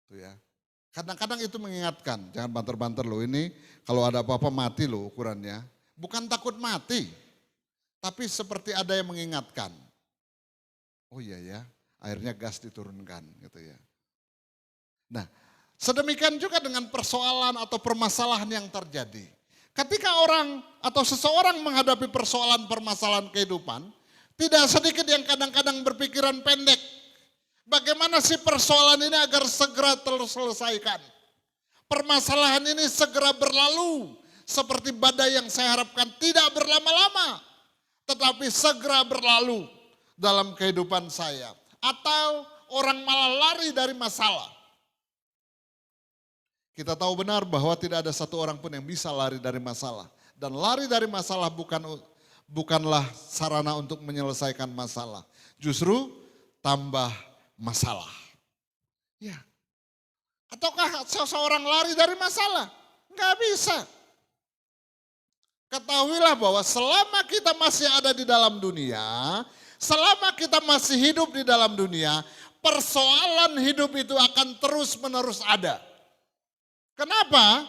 Tuh ya. Kadang-kadang itu mengingatkan, jangan banter-banter loh ini, kalau ada apa-apa mati loh ukurannya. Bukan takut mati. Tapi seperti ada yang mengingatkan. Oh iya ya, akhirnya gas diturunkan gitu ya. Nah, sedemikian juga dengan persoalan atau permasalahan yang terjadi. Ketika orang atau seseorang menghadapi persoalan permasalahan kehidupan, tidak sedikit yang kadang-kadang berpikiran pendek. Bagaimana sih persoalan ini agar segera terselesaikan? Permasalahan ini segera berlalu seperti badai yang saya harapkan tidak berlama-lama. Tetapi segera berlalu dalam kehidupan saya. Atau orang malah lari dari masalah. Kita tahu benar bahwa tidak ada satu orang pun yang bisa lari dari masalah. Dan lari dari masalah bukanlah sarana untuk menyelesaikan masalah. Justru tambah masalah. Ya. Ataukah seseorang lari dari masalah? Enggak bisa. Ketahuilah bahwa selama kita masih ada di dalam dunia, selama kita masih hidup di dalam dunia, persoalan hidup itu akan terus-menerus ada. Kenapa?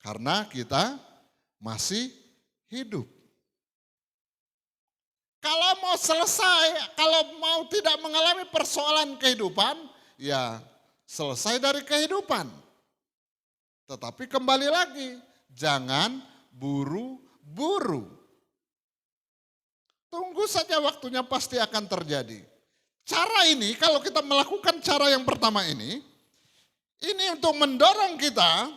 Karena kita masih hidup. Kalau mau selesai, kalau mau tidak mengalami persoalan kehidupan, ya selesai dari kehidupan. Tetapi kembali lagi, jangan buru-buru. Tunggu saja waktunya pasti akan terjadi. Cara ini kalau kita melakukan cara yang pertama ini untuk mendorong kita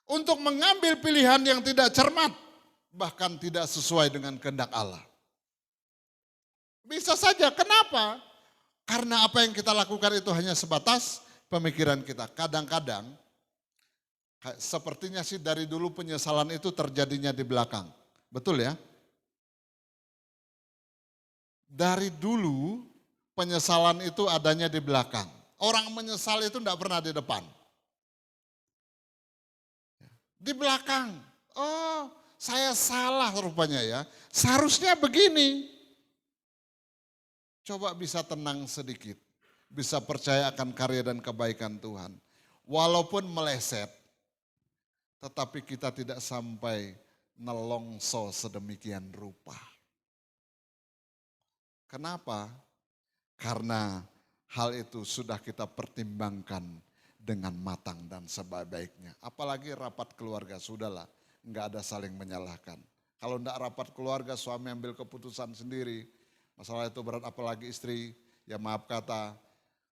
untuk mengambil pilihan yang tidak cermat, bahkan tidak sesuai dengan kehendak Allah. Bisa saja, kenapa? Karena apa yang kita lakukan itu hanya sebatas pemikiran kita. Kadang-kadang sepertinya sih dari dulu penyesalan itu terjadinya di belakang. Betul ya? Dari dulu penyesalan itu adanya di belakang. Orang menyesal itu tidak pernah di depan. Di belakang. Oh, saya salah rupanya ya. Seharusnya begini. Coba bisa tenang sedikit. Bisa percaya akan karya dan kebaikan Tuhan. Walaupun meleset, tetapi kita tidak sampai nelongso sedemikian rupa. Kenapa? Karena hal itu sudah kita pertimbangkan dengan matang dan sebaik-baiknya. Apalagi rapat keluarga, sudahlah, enggak ada saling menyalahkan. Kalau enggak rapat keluarga, suami ambil keputusan sendiri, masalah itu berat, apalagi istri, ya maaf kata,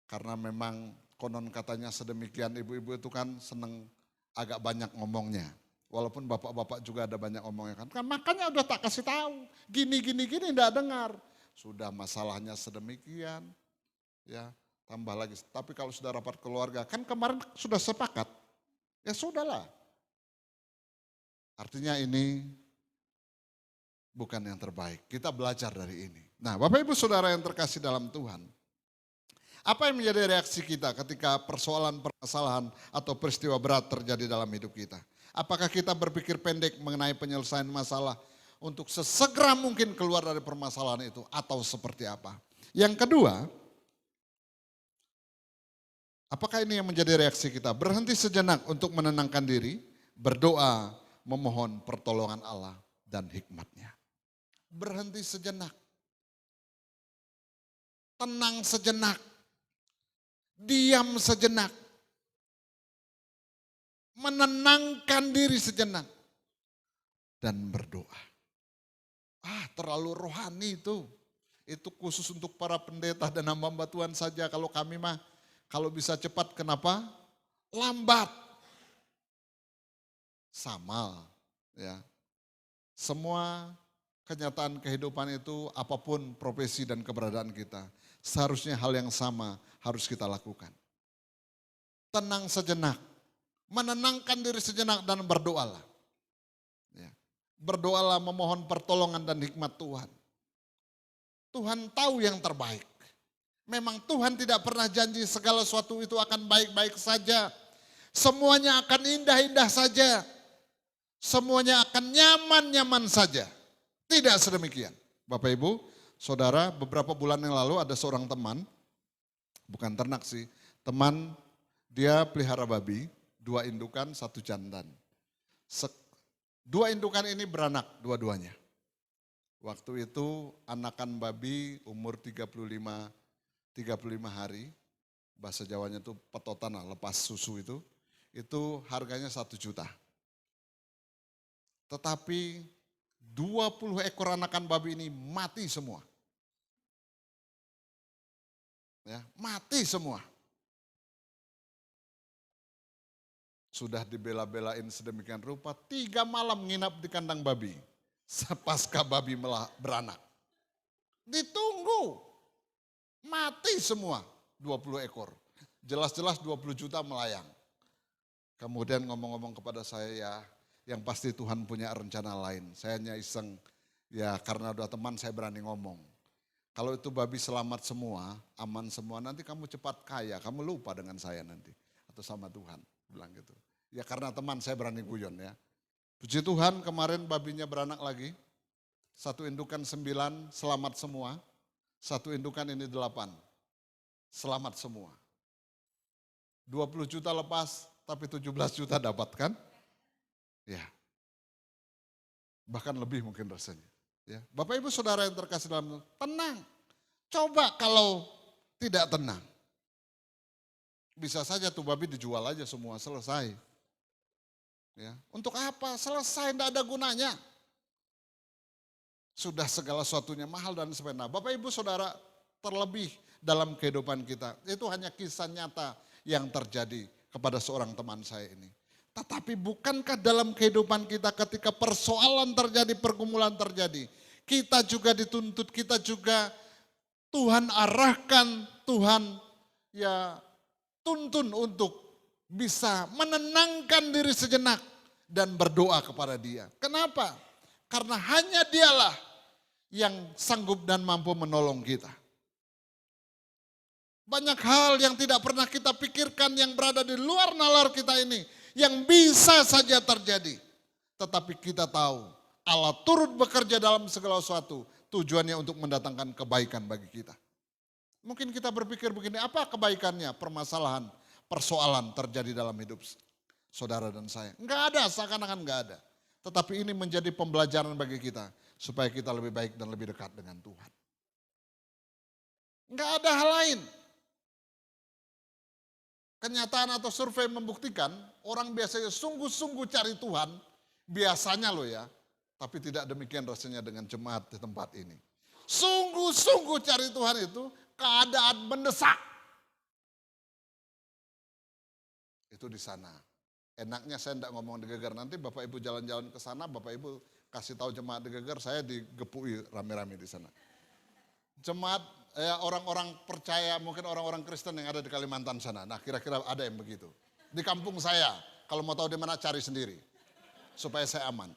karena memang konon katanya sedemikian, ibu-ibu itu kan seneng agak banyak ngomongnya. Walaupun bapak-bapak juga ada banyak ngomongnya kan. Makanya udah tak kasih tahu, gini enggak dengar. Sudah masalahnya sedemikian, ya tambah lagi. Tapi kalau sudah rapat keluarga, kan kemarin sudah sepakat, ya sudahlah. Artinya ini bukan yang terbaik. Kita belajar dari ini. Nah, Bapak Ibu Saudara yang terkasih dalam Tuhan, apa yang menjadi reaksi kita ketika persoalan, permasalahan atau peristiwa berat terjadi dalam hidup kita? Apakah kita berpikir pendek mengenai penyelesaian masalah untuk sesegera mungkin keluar dari permasalahan itu atau seperti apa? Yang kedua, apakah ini yang menjadi reaksi kita? Berhenti sejenak untuk menenangkan diri, berdoa, memohon pertolongan Allah dan hikmat-Nya. Berhenti sejenak, tenang sejenak, diam sejenak, menenangkan diri sejenak, dan berdoa. Terlalu rohani itu. Itu khusus untuk para pendeta dan hamba-hamba Tuhan saja. Kalau kami mah, kalau bisa cepat kenapa? Lambat. Sama, ya. Semua kenyataan kehidupan itu, apapun profesi dan keberadaan kita, seharusnya hal yang sama harus kita lakukan. Tenang sejenak, menenangkan diri sejenak dan berdoalah. Ya. Berdoalah memohon pertolongan dan hikmat Tuhan. Tuhan tahu yang terbaik. Memang Tuhan tidak pernah janji segala sesuatu itu akan baik-baik saja. Semuanya akan indah-indah saja. Semuanya akan nyaman-nyaman saja. Tidak sedemikian. Bapak Ibu, Saudara, beberapa bulan yang lalu ada seorang teman, bukan ternak sih, teman dia pelihara babi, 2 indukan, 1 jantan. 2 indukan ini beranak dua-duanya. Waktu itu anakan babi umur 35 hari, bahasa Jawanya itu petotan lah, lepas susu itu harganya 1 juta. Tetapi 20 ekor anakan babi ini mati semua. Ya, mati semua. Sudah dibela-belain sedemikian rupa, 3 malam nginap di kandang babi. Pasca babi beranak. Ditunggu. Mati semua 20 ekor. Jelas-jelas 20 juta melayang. Kemudian ngomong-ngomong kepada saya, ya yang pasti Tuhan punya rencana lain. Saya hanya iseng, ya karena udah teman saya berani ngomong. Kalau itu babi selamat semua, aman semua, nanti kamu cepat kaya, kamu lupa dengan saya nanti. Atau sama Tuhan, bilang gitu. Ya karena teman saya berani guyon ya. Puji Tuhan kemarin babinya beranak lagi. 1 indukan 9 selamat semua. 1 indukan ini 8 selamat semua. 20 juta lepas tapi 17 juta dapat kan? Ya. Bahkan lebih mungkin rasanya. Ya. Bapak Ibu Saudara yang terkasih dalam, tenang. Coba kalau tidak tenang. Bisa saja tuh babi dijual aja semua, selesai. Ya. Untuk apa? Selesai, tidak ada gunanya. Sudah segala sesuatunya mahal dan sebagainya. Bapak Ibu Saudara, terlebih dalam kehidupan kita, itu hanya kisah nyata yang terjadi kepada seorang teman saya ini. Tetapi bukankah dalam kehidupan kita ketika persoalan terjadi, pergumulan terjadi, kita juga dituntut, kita juga Tuhan arahkan, Tuhan ya tuntun untuk bisa menenangkan diri sejenak dan berdoa kepada Dia. Kenapa? Karena hanya Dialah yang sanggup dan mampu menolong kita. Banyak hal yang tidak pernah kita pikirkan yang berada di luar nalar kita ini. Yang bisa saja terjadi. Tetapi kita tahu Allah turut bekerja dalam segala sesuatu. Tujuannya untuk mendatangkan kebaikan bagi kita. Mungkin kita berpikir begini, apa kebaikannya? Permasalahan, persoalan terjadi dalam hidup saudara dan saya. Enggak ada, seakan-akan enggak ada. Tetapi ini menjadi pembelajaran bagi kita. Supaya kita lebih baik dan lebih dekat dengan Tuhan. Enggak ada hal lain. Kenyataan atau survei membuktikan orang biasanya sungguh-sungguh cari Tuhan. Biasanya loh ya. Tapi tidak demikian rasanya dengan jemaat di tempat ini. Sungguh-sungguh cari Tuhan itu keadaan mendesak. Itu di sana. Enaknya saya tidak ngomong di Geger. Nanti Bapak Ibu jalan-jalan ke sana, Bapak Ibu kasih tahu jemaat di Geger, saya digepui rame-rame di sana. Jemaat orang-orang percaya, mungkin orang-orang Kristen yang ada di Kalimantan sana. Nah kira-kira ada yang begitu. Di kampung saya, kalau mau tahu di mana cari sendiri. Supaya saya aman.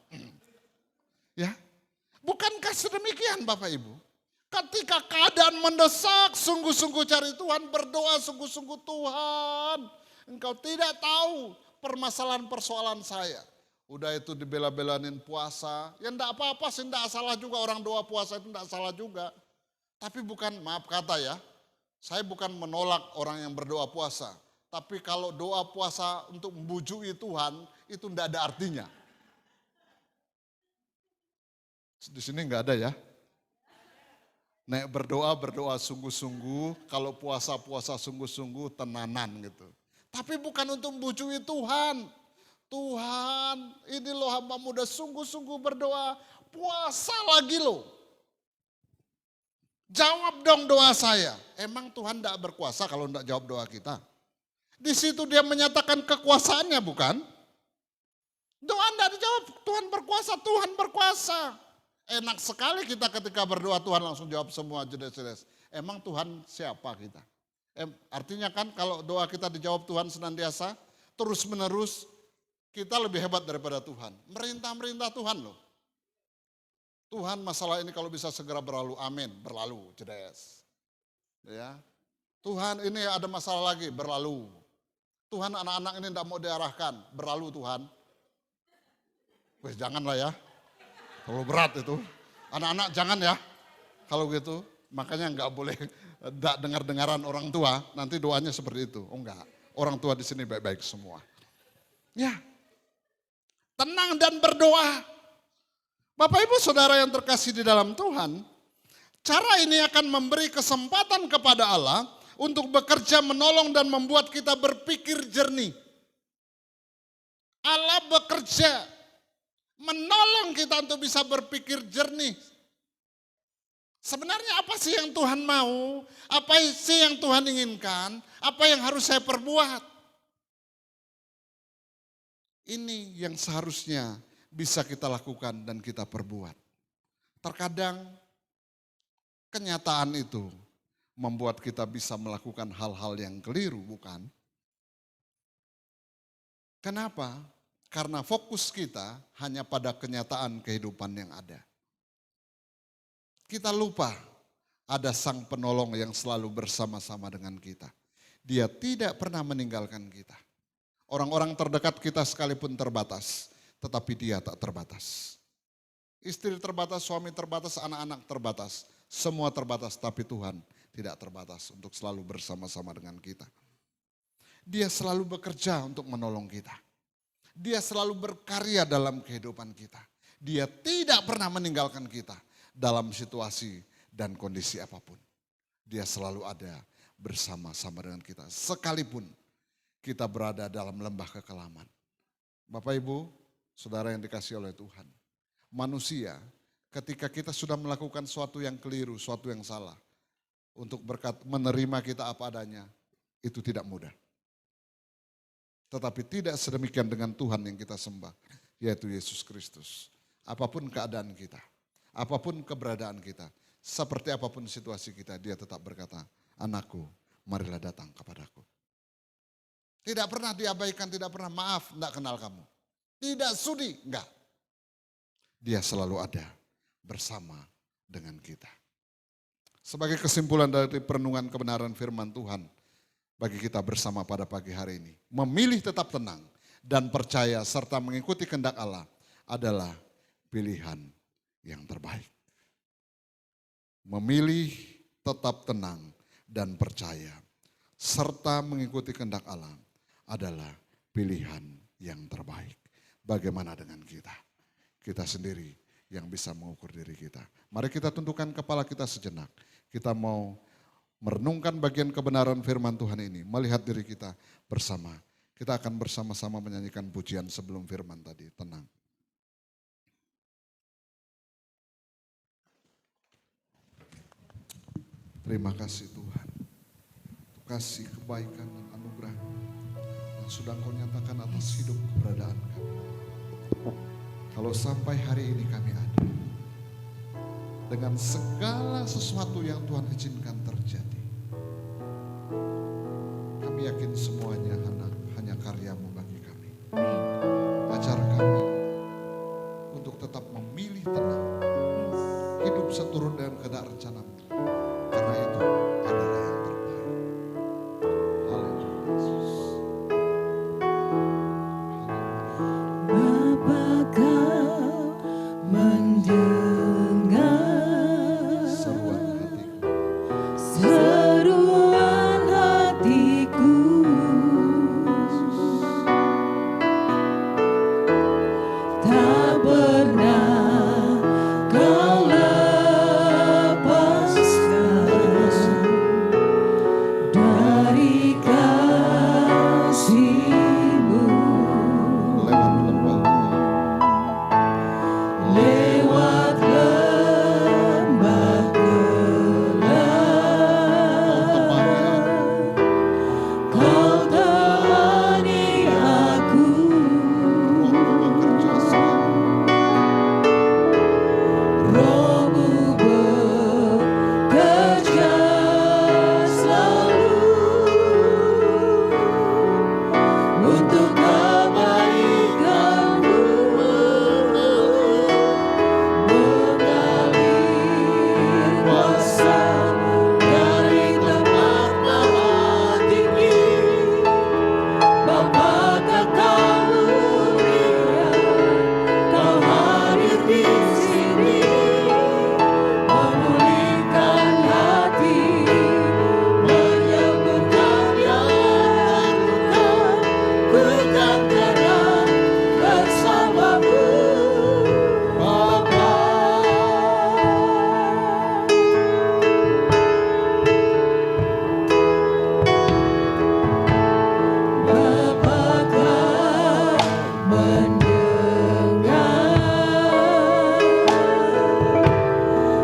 Ya, bukankah sedemikian Bapak Ibu? Ketika keadaan mendesak, sungguh-sungguh cari Tuhan, berdoa sungguh-sungguh Tuhan. Engkau tidak tahu permasalahan-persoalan saya. Udah itu dibela-belanin puasa. Ya enggak apa-apa sih, enggak salah juga orang doa puasa itu enggak salah juga. Tapi bukan, maaf kata ya, saya bukan menolak orang yang berdoa puasa. Tapi kalau doa puasa untuk membujuki Tuhan, itu enggak ada artinya. Di sini enggak ada ya. Nek berdoa sungguh-sungguh, kalau puasa sungguh-sungguh tenanan gitu. Tapi bukan untuk membujuki Tuhan. Tuhan, ini loh hamba-Mu udah sungguh-sungguh berdoa, puasa lagi loh. Jawab dong doa saya. Emang Tuhan tidak berkuasa kalau tidak jawab doa kita? Di situ dia menyatakan kekuasaannya bukan? Doa tidak dijawab, Tuhan berkuasa. Enak sekali kita ketika berdoa Tuhan langsung jawab semua jedes-jedes. Emang Tuhan siapa kita? Artinya kan kalau doa kita dijawab Tuhan senantiasa, terus menerus kita lebih hebat daripada Tuhan. Merintah Tuhan loh. Tuhan masalah ini kalau bisa segera berlalu, amin, berlalu, jedes. Ya. Tuhan ini ada masalah lagi, berlalu. Tuhan anak-anak ini tidak mau diarahkan, berlalu Tuhan. Wih janganlah ya. Terlalu berat itu. Anak-anak jangan ya. Kalau gitu, makanya enggak boleh enggak dengar-dengaran orang tua, nanti doanya seperti itu. Oh enggak, orang tua di sini baik-baik semua. Ya, tenang dan berdoa. Bapak Ibu Saudara yang terkasih di dalam Tuhan, cara ini akan memberi kesempatan kepada Allah untuk bekerja menolong dan membuat kita berpikir jernih. Allah bekerja menolong kita untuk bisa berpikir jernih. Sebenarnya apa sih yang Tuhan mau? Apa sih yang Tuhan inginkan? Apa yang harus saya perbuat? Ini yang seharusnya bisa kita lakukan dan kita perbuat. Terkadang kenyataan itu membuat kita bisa melakukan hal-hal yang keliru, bukan? Kenapa? Karena fokus kita hanya pada kenyataan kehidupan yang ada. Kita lupa ada sang penolong yang selalu bersama-sama dengan kita. Dia tidak pernah meninggalkan kita. Orang-orang terdekat kita sekalipun terbatas, tetapi dia tak terbatas. Istri terbatas, suami terbatas, anak-anak terbatas. Semua terbatas, tapi Tuhan tidak terbatas untuk selalu bersama-sama dengan kita. Dia selalu bekerja untuk menolong kita. Dia selalu berkarya dalam kehidupan kita. Dia tidak pernah meninggalkan kita dalam situasi dan kondisi apapun. Dia selalu ada bersama-sama dengan kita. Sekalipun kita berada dalam lembah kekelaman. Bapak Ibu, saudara yang dikasihi oleh Tuhan. Manusia ketika kita sudah melakukan sesuatu yang keliru, sesuatu yang salah. Untuk menerima kita apa adanya, itu tidak mudah. Tetapi tidak sedemikian dengan Tuhan yang kita sembah, yaitu Yesus Kristus. Apapun keadaan kita, apapun keberadaan kita, seperti apapun situasi kita, dia tetap berkata, anakku, marilah datang kepadaku. Tidak pernah diabaikan, tidak pernah maaf, tidak kenal kamu. Tidak sudi, enggak. Dia selalu ada bersama dengan kita. Sebagai kesimpulan dari perenungan kebenaran firman Tuhan bagi kita bersama pada pagi hari ini. Memilih tetap tenang dan percaya serta mengikuti kehendak Allah adalah pilihan yang terbaik. Memilih tetap tenang dan percaya serta mengikuti kehendak Allah adalah pilihan yang terbaik. Bagaimana dengan kita? Kita sendiri yang bisa mengukur diri kita. Mari kita tundukkan kepala kita sejenak. Kita mau merenungkan bagian kebenaran firman Tuhan ini, melihat diri kita bersama. Kita akan bersama-sama menyanyikan pujian sebelum firman tadi, tenang. Terima kasih Tuhan, kasih kebaikan dan anugerah yang sudah Kau nyatakan atas hidup keberadaan kami. Kalau sampai hari ini kami ada, dengan segala sesuatu yang Tuhan izinkan terjadi, kami yakin semuanya hanya karya-Mu bagi kami. Ajar kami untuk tetap memilih tenang, hidup seturut dengan kehendak rencana-Mu, karena itu adalah yang terbaik. Haleluya Yesus. Bapa Kau mendengar seruan hatiku, tak pernah Kau lepaskan dari kasih-Mu. Lewat lembah gelap, Kau temani aku. Roh-Mu bekerja selalu untuk kebaikan-Mu, mengalir kuasa dari tempat maha tinggi. Bapa Kau mulia, Kau hadir di sini, memulihkan hati, menyembuhkan yang terluka. Ku kan terang bersama-Mu, Bapa. Bapa Kau mendengar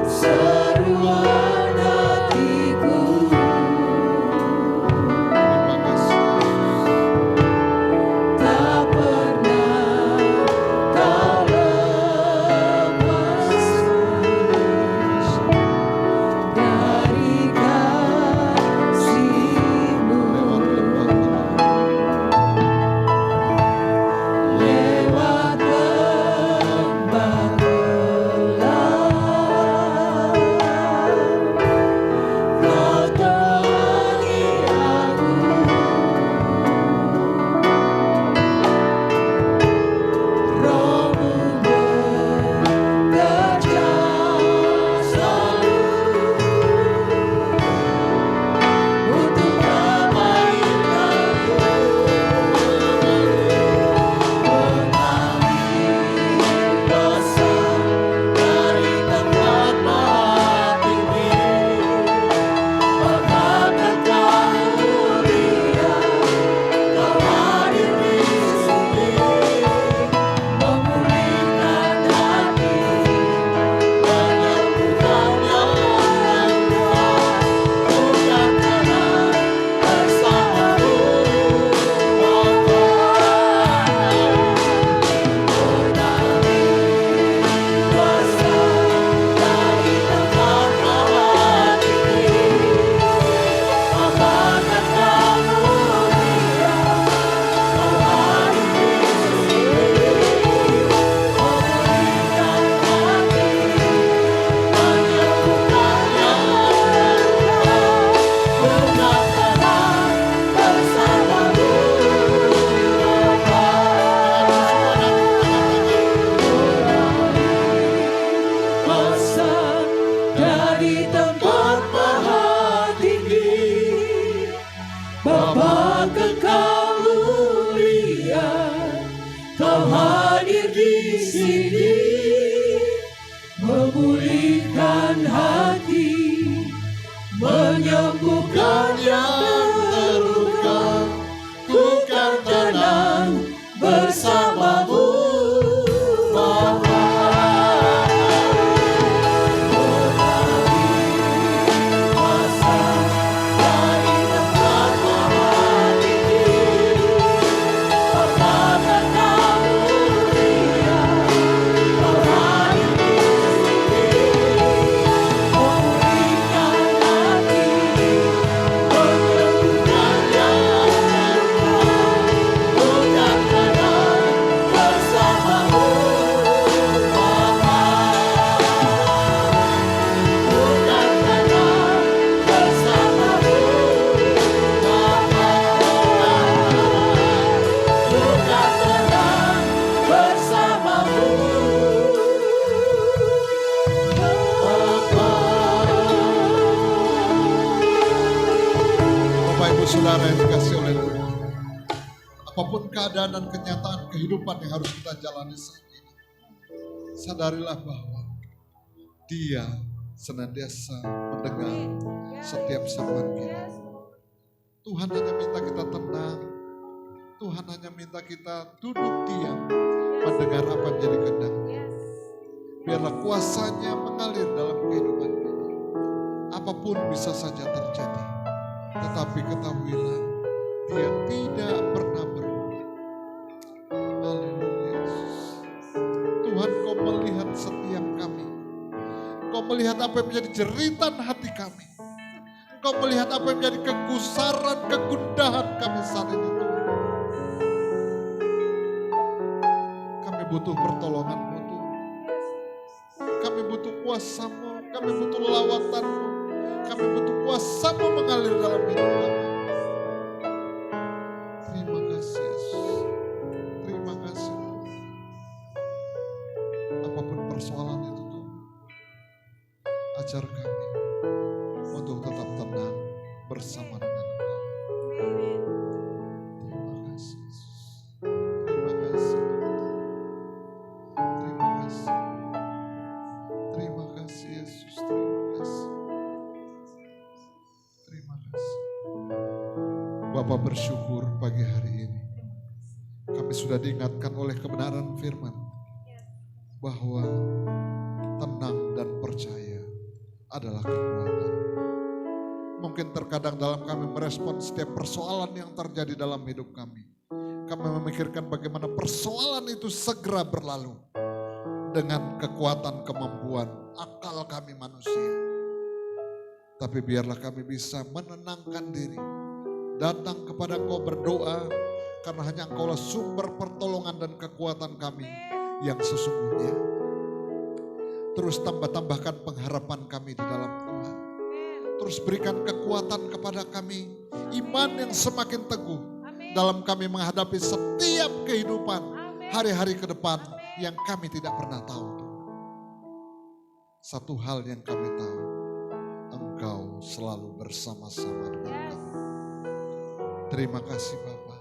seruan hatiku, tak di sini, memulihkan hati, menyembuhkan yang terluka. Ku kan tenang bersamamu, Bapa. Saudara yang dikasih oleh Tuhan, apapun keadaan dan kenyataan kehidupan yang harus kita jalani saat ini, sadarilah bahwa Dia senantiasa mendengar setiap sapaan kita. Tuhan hanya minta kita tenang, Tuhan hanya minta kita duduk diam, mendengar apa yang menjadi kehendak. Biarlah kuasanya mengalir dalam kehidupan kita. Apapun bisa saja terjadi. Tetapi ketahuilah, Dia tidak pernah berhenti. Haleluya. Tuhan, Kau melihat setiap kami. Kau melihat apa yang menjadi jeritan hati kami. Kau melihat apa yang menjadi kegusaran, kegundahan kami saat ini, Tuhan. Kami butuh pertolongan-Mu, Tuhan. Kami butuh kuasa-Mu, kami butuh lawatan-Mu. Kami butuh kuasa-Mu mengalir dalam hidup kami. Terima kasih Yesus. Terima kasih Tuhan. Apapun persoalan itu Tuhan, ajar kami untuk tetap tenang bersama dengan Engkau. Terima kasih Yesus. Terima kasih. Terima kasih. Terima kasih Yesus. Terima kasih. Bapak bersyukur pagi hari ini kami sudah diingatkan oleh kebenaran firman bahwa tenang dan percaya adalah kekuatan. Mungkin terkadang dalam kami merespon setiap persoalan yang terjadi dalam hidup kami. Kami memikirkan bagaimana persoalan itu segera berlalu dengan kekuatan kemampuan akal kami manusia. Tapi biarlah kami bisa menenangkan diri. Datang kepada Engkau berdoa, karena hanya Engkaulah sumber pertolongan dan kekuatan kami yang sesungguhnya. Terus tambahkan pengharapan kami di dalam Tuhan. Terus berikan kekuatan kepada kami, iman yang semakin teguh dalam kami menghadapi setiap kehidupan hari-hari ke depan yang kami tidak pernah tahu. Satu hal yang kami tahu, Engkau selalu bersama-sama dengan kami. Terima kasih Bapa.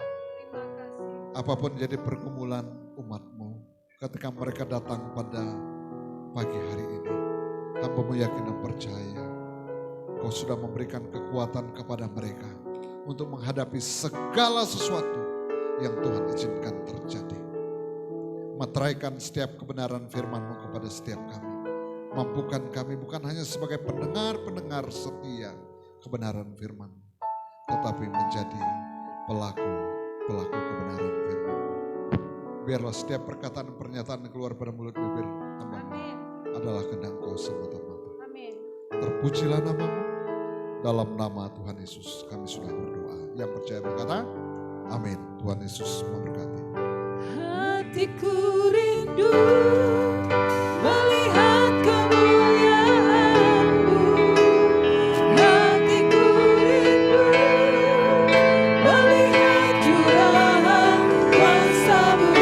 Apapun jadi pergumulan umat-Mu, ketika mereka datang pada pagi hari ini, hamba-Mu yakin dan percaya, Kau sudah memberikan kekuatan kepada mereka untuk menghadapi segala sesuatu yang Tuhan izinkan terjadi. Materaikan setiap kebenaran firman-Mu kepada setiap kami. Mampukan kami bukan hanya sebagai pendengar-pendengar setia kebenaran firman, tetapi menjadi pelaku kebenaran firman. Biarlah setiap perkataan dan pernyataan yang keluar pada mulut bibir hamba-Mu adalah kehendak Kau semata-mata. Terpujilah nama-Mu. Dalam nama Tuhan Yesus kami sudah berdoa. Yang percaya berkata, amin. Tuhan Yesus memberkati. Hatiku rindu melihat kemuliaan-Mu. Hatiku rindu melihat curahan kuasa-Mu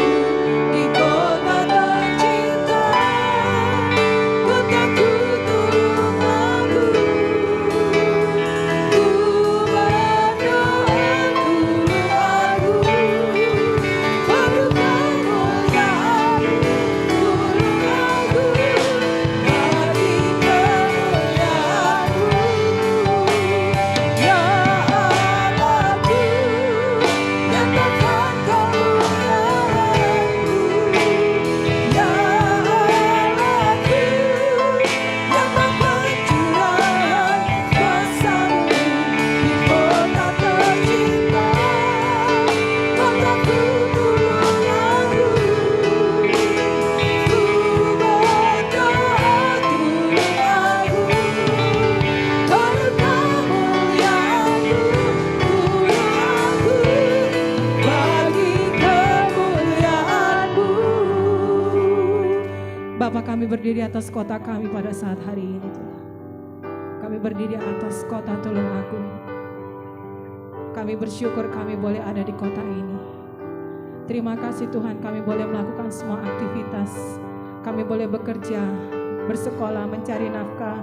di kota tercinta. Kotaku turun lagu, ku berdoa turun lagu, padukan kemuliaan-Mu. berdiri atas kota kami pada saat hari ini Tuhan. Kami berdiri atas kota Tulungagung. Kami bersyukur kami boleh ada di kota ini. Terima kasih Tuhan, kami boleh melakukan semua aktivitas. Kami boleh bekerja, bersekolah, mencari nafkah.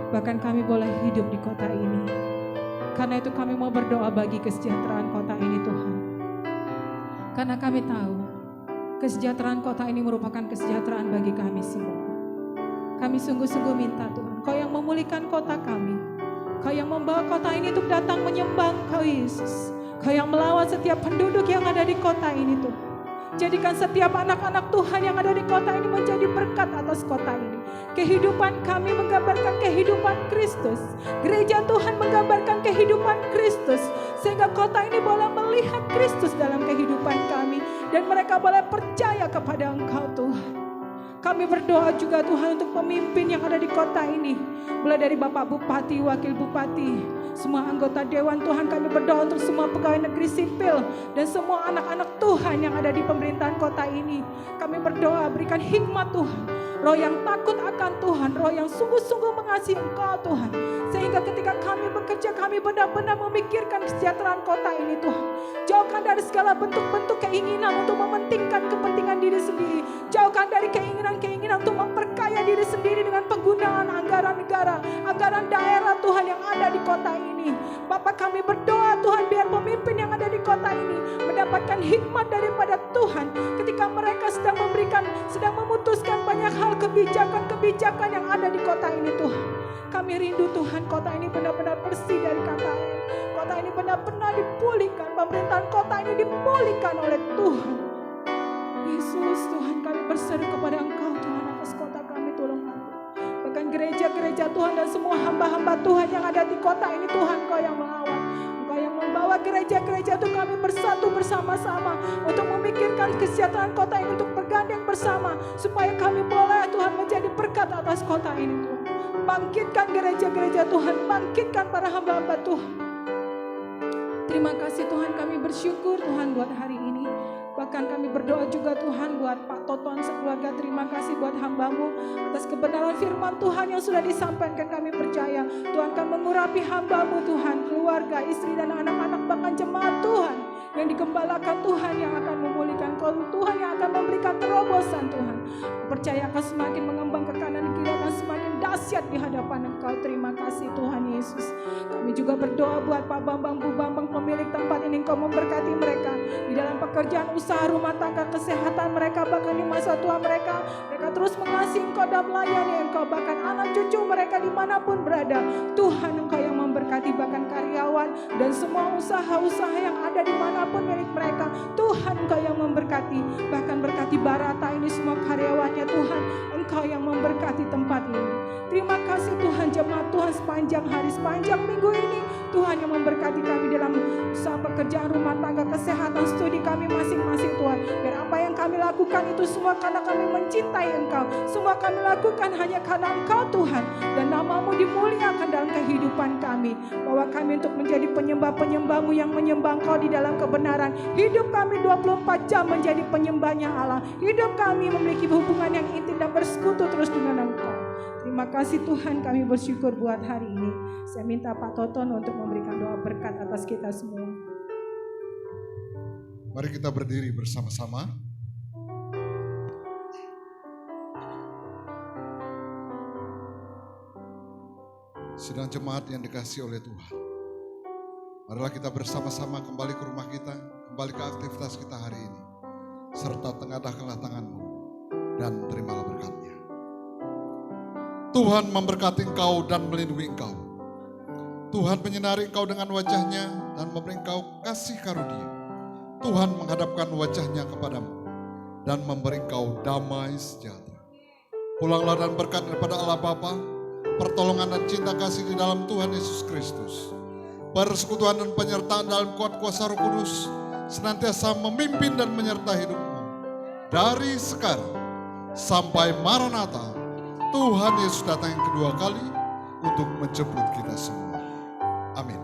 Bahkan kami boleh hidup di kota ini. Karena itu kami mau berdoa bagi kesejahteraan kota ini Tuhan. Karena kami tahu kesejahteraan kota ini merupakan kesejahteraan bagi kami semua. Kami sungguh-sungguh minta Tuhan, Kau yang memulihkan kota kami. Kau yang membawa kota ini untuk datang menyembah Kau Yesus. Kau yang melawan setiap penduduk yang ada di kota ini Tuhan. Jadikan setiap anak-anak Tuhan yang ada di kota ini menjadi berkat atas kota ini. Kehidupan kami menggambarkan kehidupan Kristus. Gereja Tuhan menggambarkan kehidupan Kristus. Sehingga kota ini boleh melihat Kristus dalam kehidupan kami. Dan mereka boleh percaya kepada Engkau Tuhan. Kami berdoa juga Tuhan untuk pemimpin yang ada di kota ini. Mulai dari Bapak Bupati, Wakil Bupati, semua anggota Dewan Tuhan, kami berdoa untuk semua pegawai negeri sipil dan semua anak-anak Tuhan yang ada di pemerintahan kota ini. Kami berdoa berikan hikmat Tuhan, roh yang takut akan Tuhan, roh yang sungguh-sungguh mengasihi Engkau Tuhan. Sehingga ketika kami bekerja, kami benar-benar memikirkan kesejahteraan kota ini Tuhan. Jauhkan dari segala bentuk-bentuk keinginan untuk mementingkan kepentingan diri sendiri. Jauhkan dari keinginan untuk memperkaya diri sendiri dengan penggunaan anggaran negara, anggaran daerah Tuhan yang ada di kota ini. Bapak, kami berdoa Tuhan, biar pemimpin yang ada di kota ini mendapatkan hikmat daripada Tuhan ketika mereka sedang memutuskan banyak hal kebijakan yang ada di kota ini Tuhan. Kami rindu Tuhan, kota ini benar-benar bersih dari KKN. Kota ini benar-benar dipulihkan, pemerintahan kota ini dipulihkan oleh Tuhan. Yesus Tuhan, kami berseru kepada Engkau Tuhan atas kota kami, tolong aku. Bahkan gereja-gereja Tuhan dan semua hamba-hamba Tuhan yang ada di kota ini Tuhan, Engkau yang melawat. Engkau yang membawa gereja-gereja itu kami bersatu bersama-sama untuk memikirkan kesejahteraan kota ini, untuk bergandeng bersama supaya kami boleh Tuhan menjadi berkat atas kota ini Tuhan. Bangkitkan gereja-gereja Tuhan, bangkitkan para hamba-hamba Tuhan. Terima kasih Tuhan, kami bersyukur Tuhan buat hari ini. Bahkan kami berdoa juga Tuhan buat Pak Toton sekeluarga. Terima kasih buat hamba-Mu atas kebenaran firman Tuhan yang sudah disampaikan. Kami percaya Tuhan akan mengurapi hamba-Mu Tuhan, keluarga, istri dan anak-anak, bahkan jemaat Tuhan yang digembalakan Tuhan, yang akan memulihkan Tuhan, yang akan memberikan terobosan Tuhan. Percaya akan semakin mengembang ke kanan kiri, akan semakin dahsyat di hadapan Engkau. Terima kasih Tuhan Yesus. Kami juga berdoa buat Pak Bambang, Bu Bambang, pemilik tempat ini. Engkau memberkati mereka di dalam pekerjaan, usaha, rumah tangga, kesehatan mereka, bahkan di masa tua mereka. Mereka terus mengasihi Engkau dan melayani Engkau, bahkan anak cucu mereka dimanapun berada. Tuhan, Engkau yang memberkati bahkan karyawan dan semua usaha-usaha yang ada dimanapun milik mereka. Tuhan, Engkau yang memberkati, bahkan berkati Barata ini semua karyawannya Tuhan. Engkau yang memberkati tempat ini. Terima kasih Tuhan, jemaat Tuhan sepanjang hari, sepanjang minggu ini. Tuhan yang memberkati kami dalam usaha pekerjaan, rumah tangga, kesehatan, studi kami masing-masing Tuhan. Biar apa yang kami lakukan itu semua karena kami mencintai Engkau. Semua kami lakukan hanya karena Engkau Tuhan. Dan nama-Mu dimuliakan dalam kehidupan kami. Bawa kami untuk menjadi penyembah-penyembah-Mu yang menyembah Engkau di dalam kebenaran. Hidup kami 24 jam menjadi penyembahnya Allah. Hidup kami memiliki hubungan yang intim dan bersekutu terus dengan Engkau. Terima kasih Tuhan, kami bersyukur buat hari ini. Saya minta Pak Toton untuk memberikan doa berkat atas kita semua. Mari kita berdiri bersama-sama. Sidang jemaat yang dikasihi oleh Tuhan. Marilah kita bersama-sama kembali ke rumah kita, kembali ke aktivitas kita hari ini. Serta tengadahkanlah tangan-Mu dan terimalah berkat-Nya. Tuhan memberkati engkau dan melindungi engkau. Tuhan menyinari engkau dengan wajah-Nya dan memberi engkau kasih karunia. Tuhan menghadapkan wajah-Nya kepadamu dan memberi engkau damai sejahtera. Pulanglah dan berkat daripada Allah Bapa, pertolongan dan cinta kasih di dalam Tuhan Yesus Kristus, persekutuan dan penyertaan dalam kuat kuasa Roh Kudus senantiasa memimpin dan menyertai hidupmu dari sekarang sampai Maranatha. Tuhan Yesus datang yang kedua kali untuk menjemput kita semua. Amin.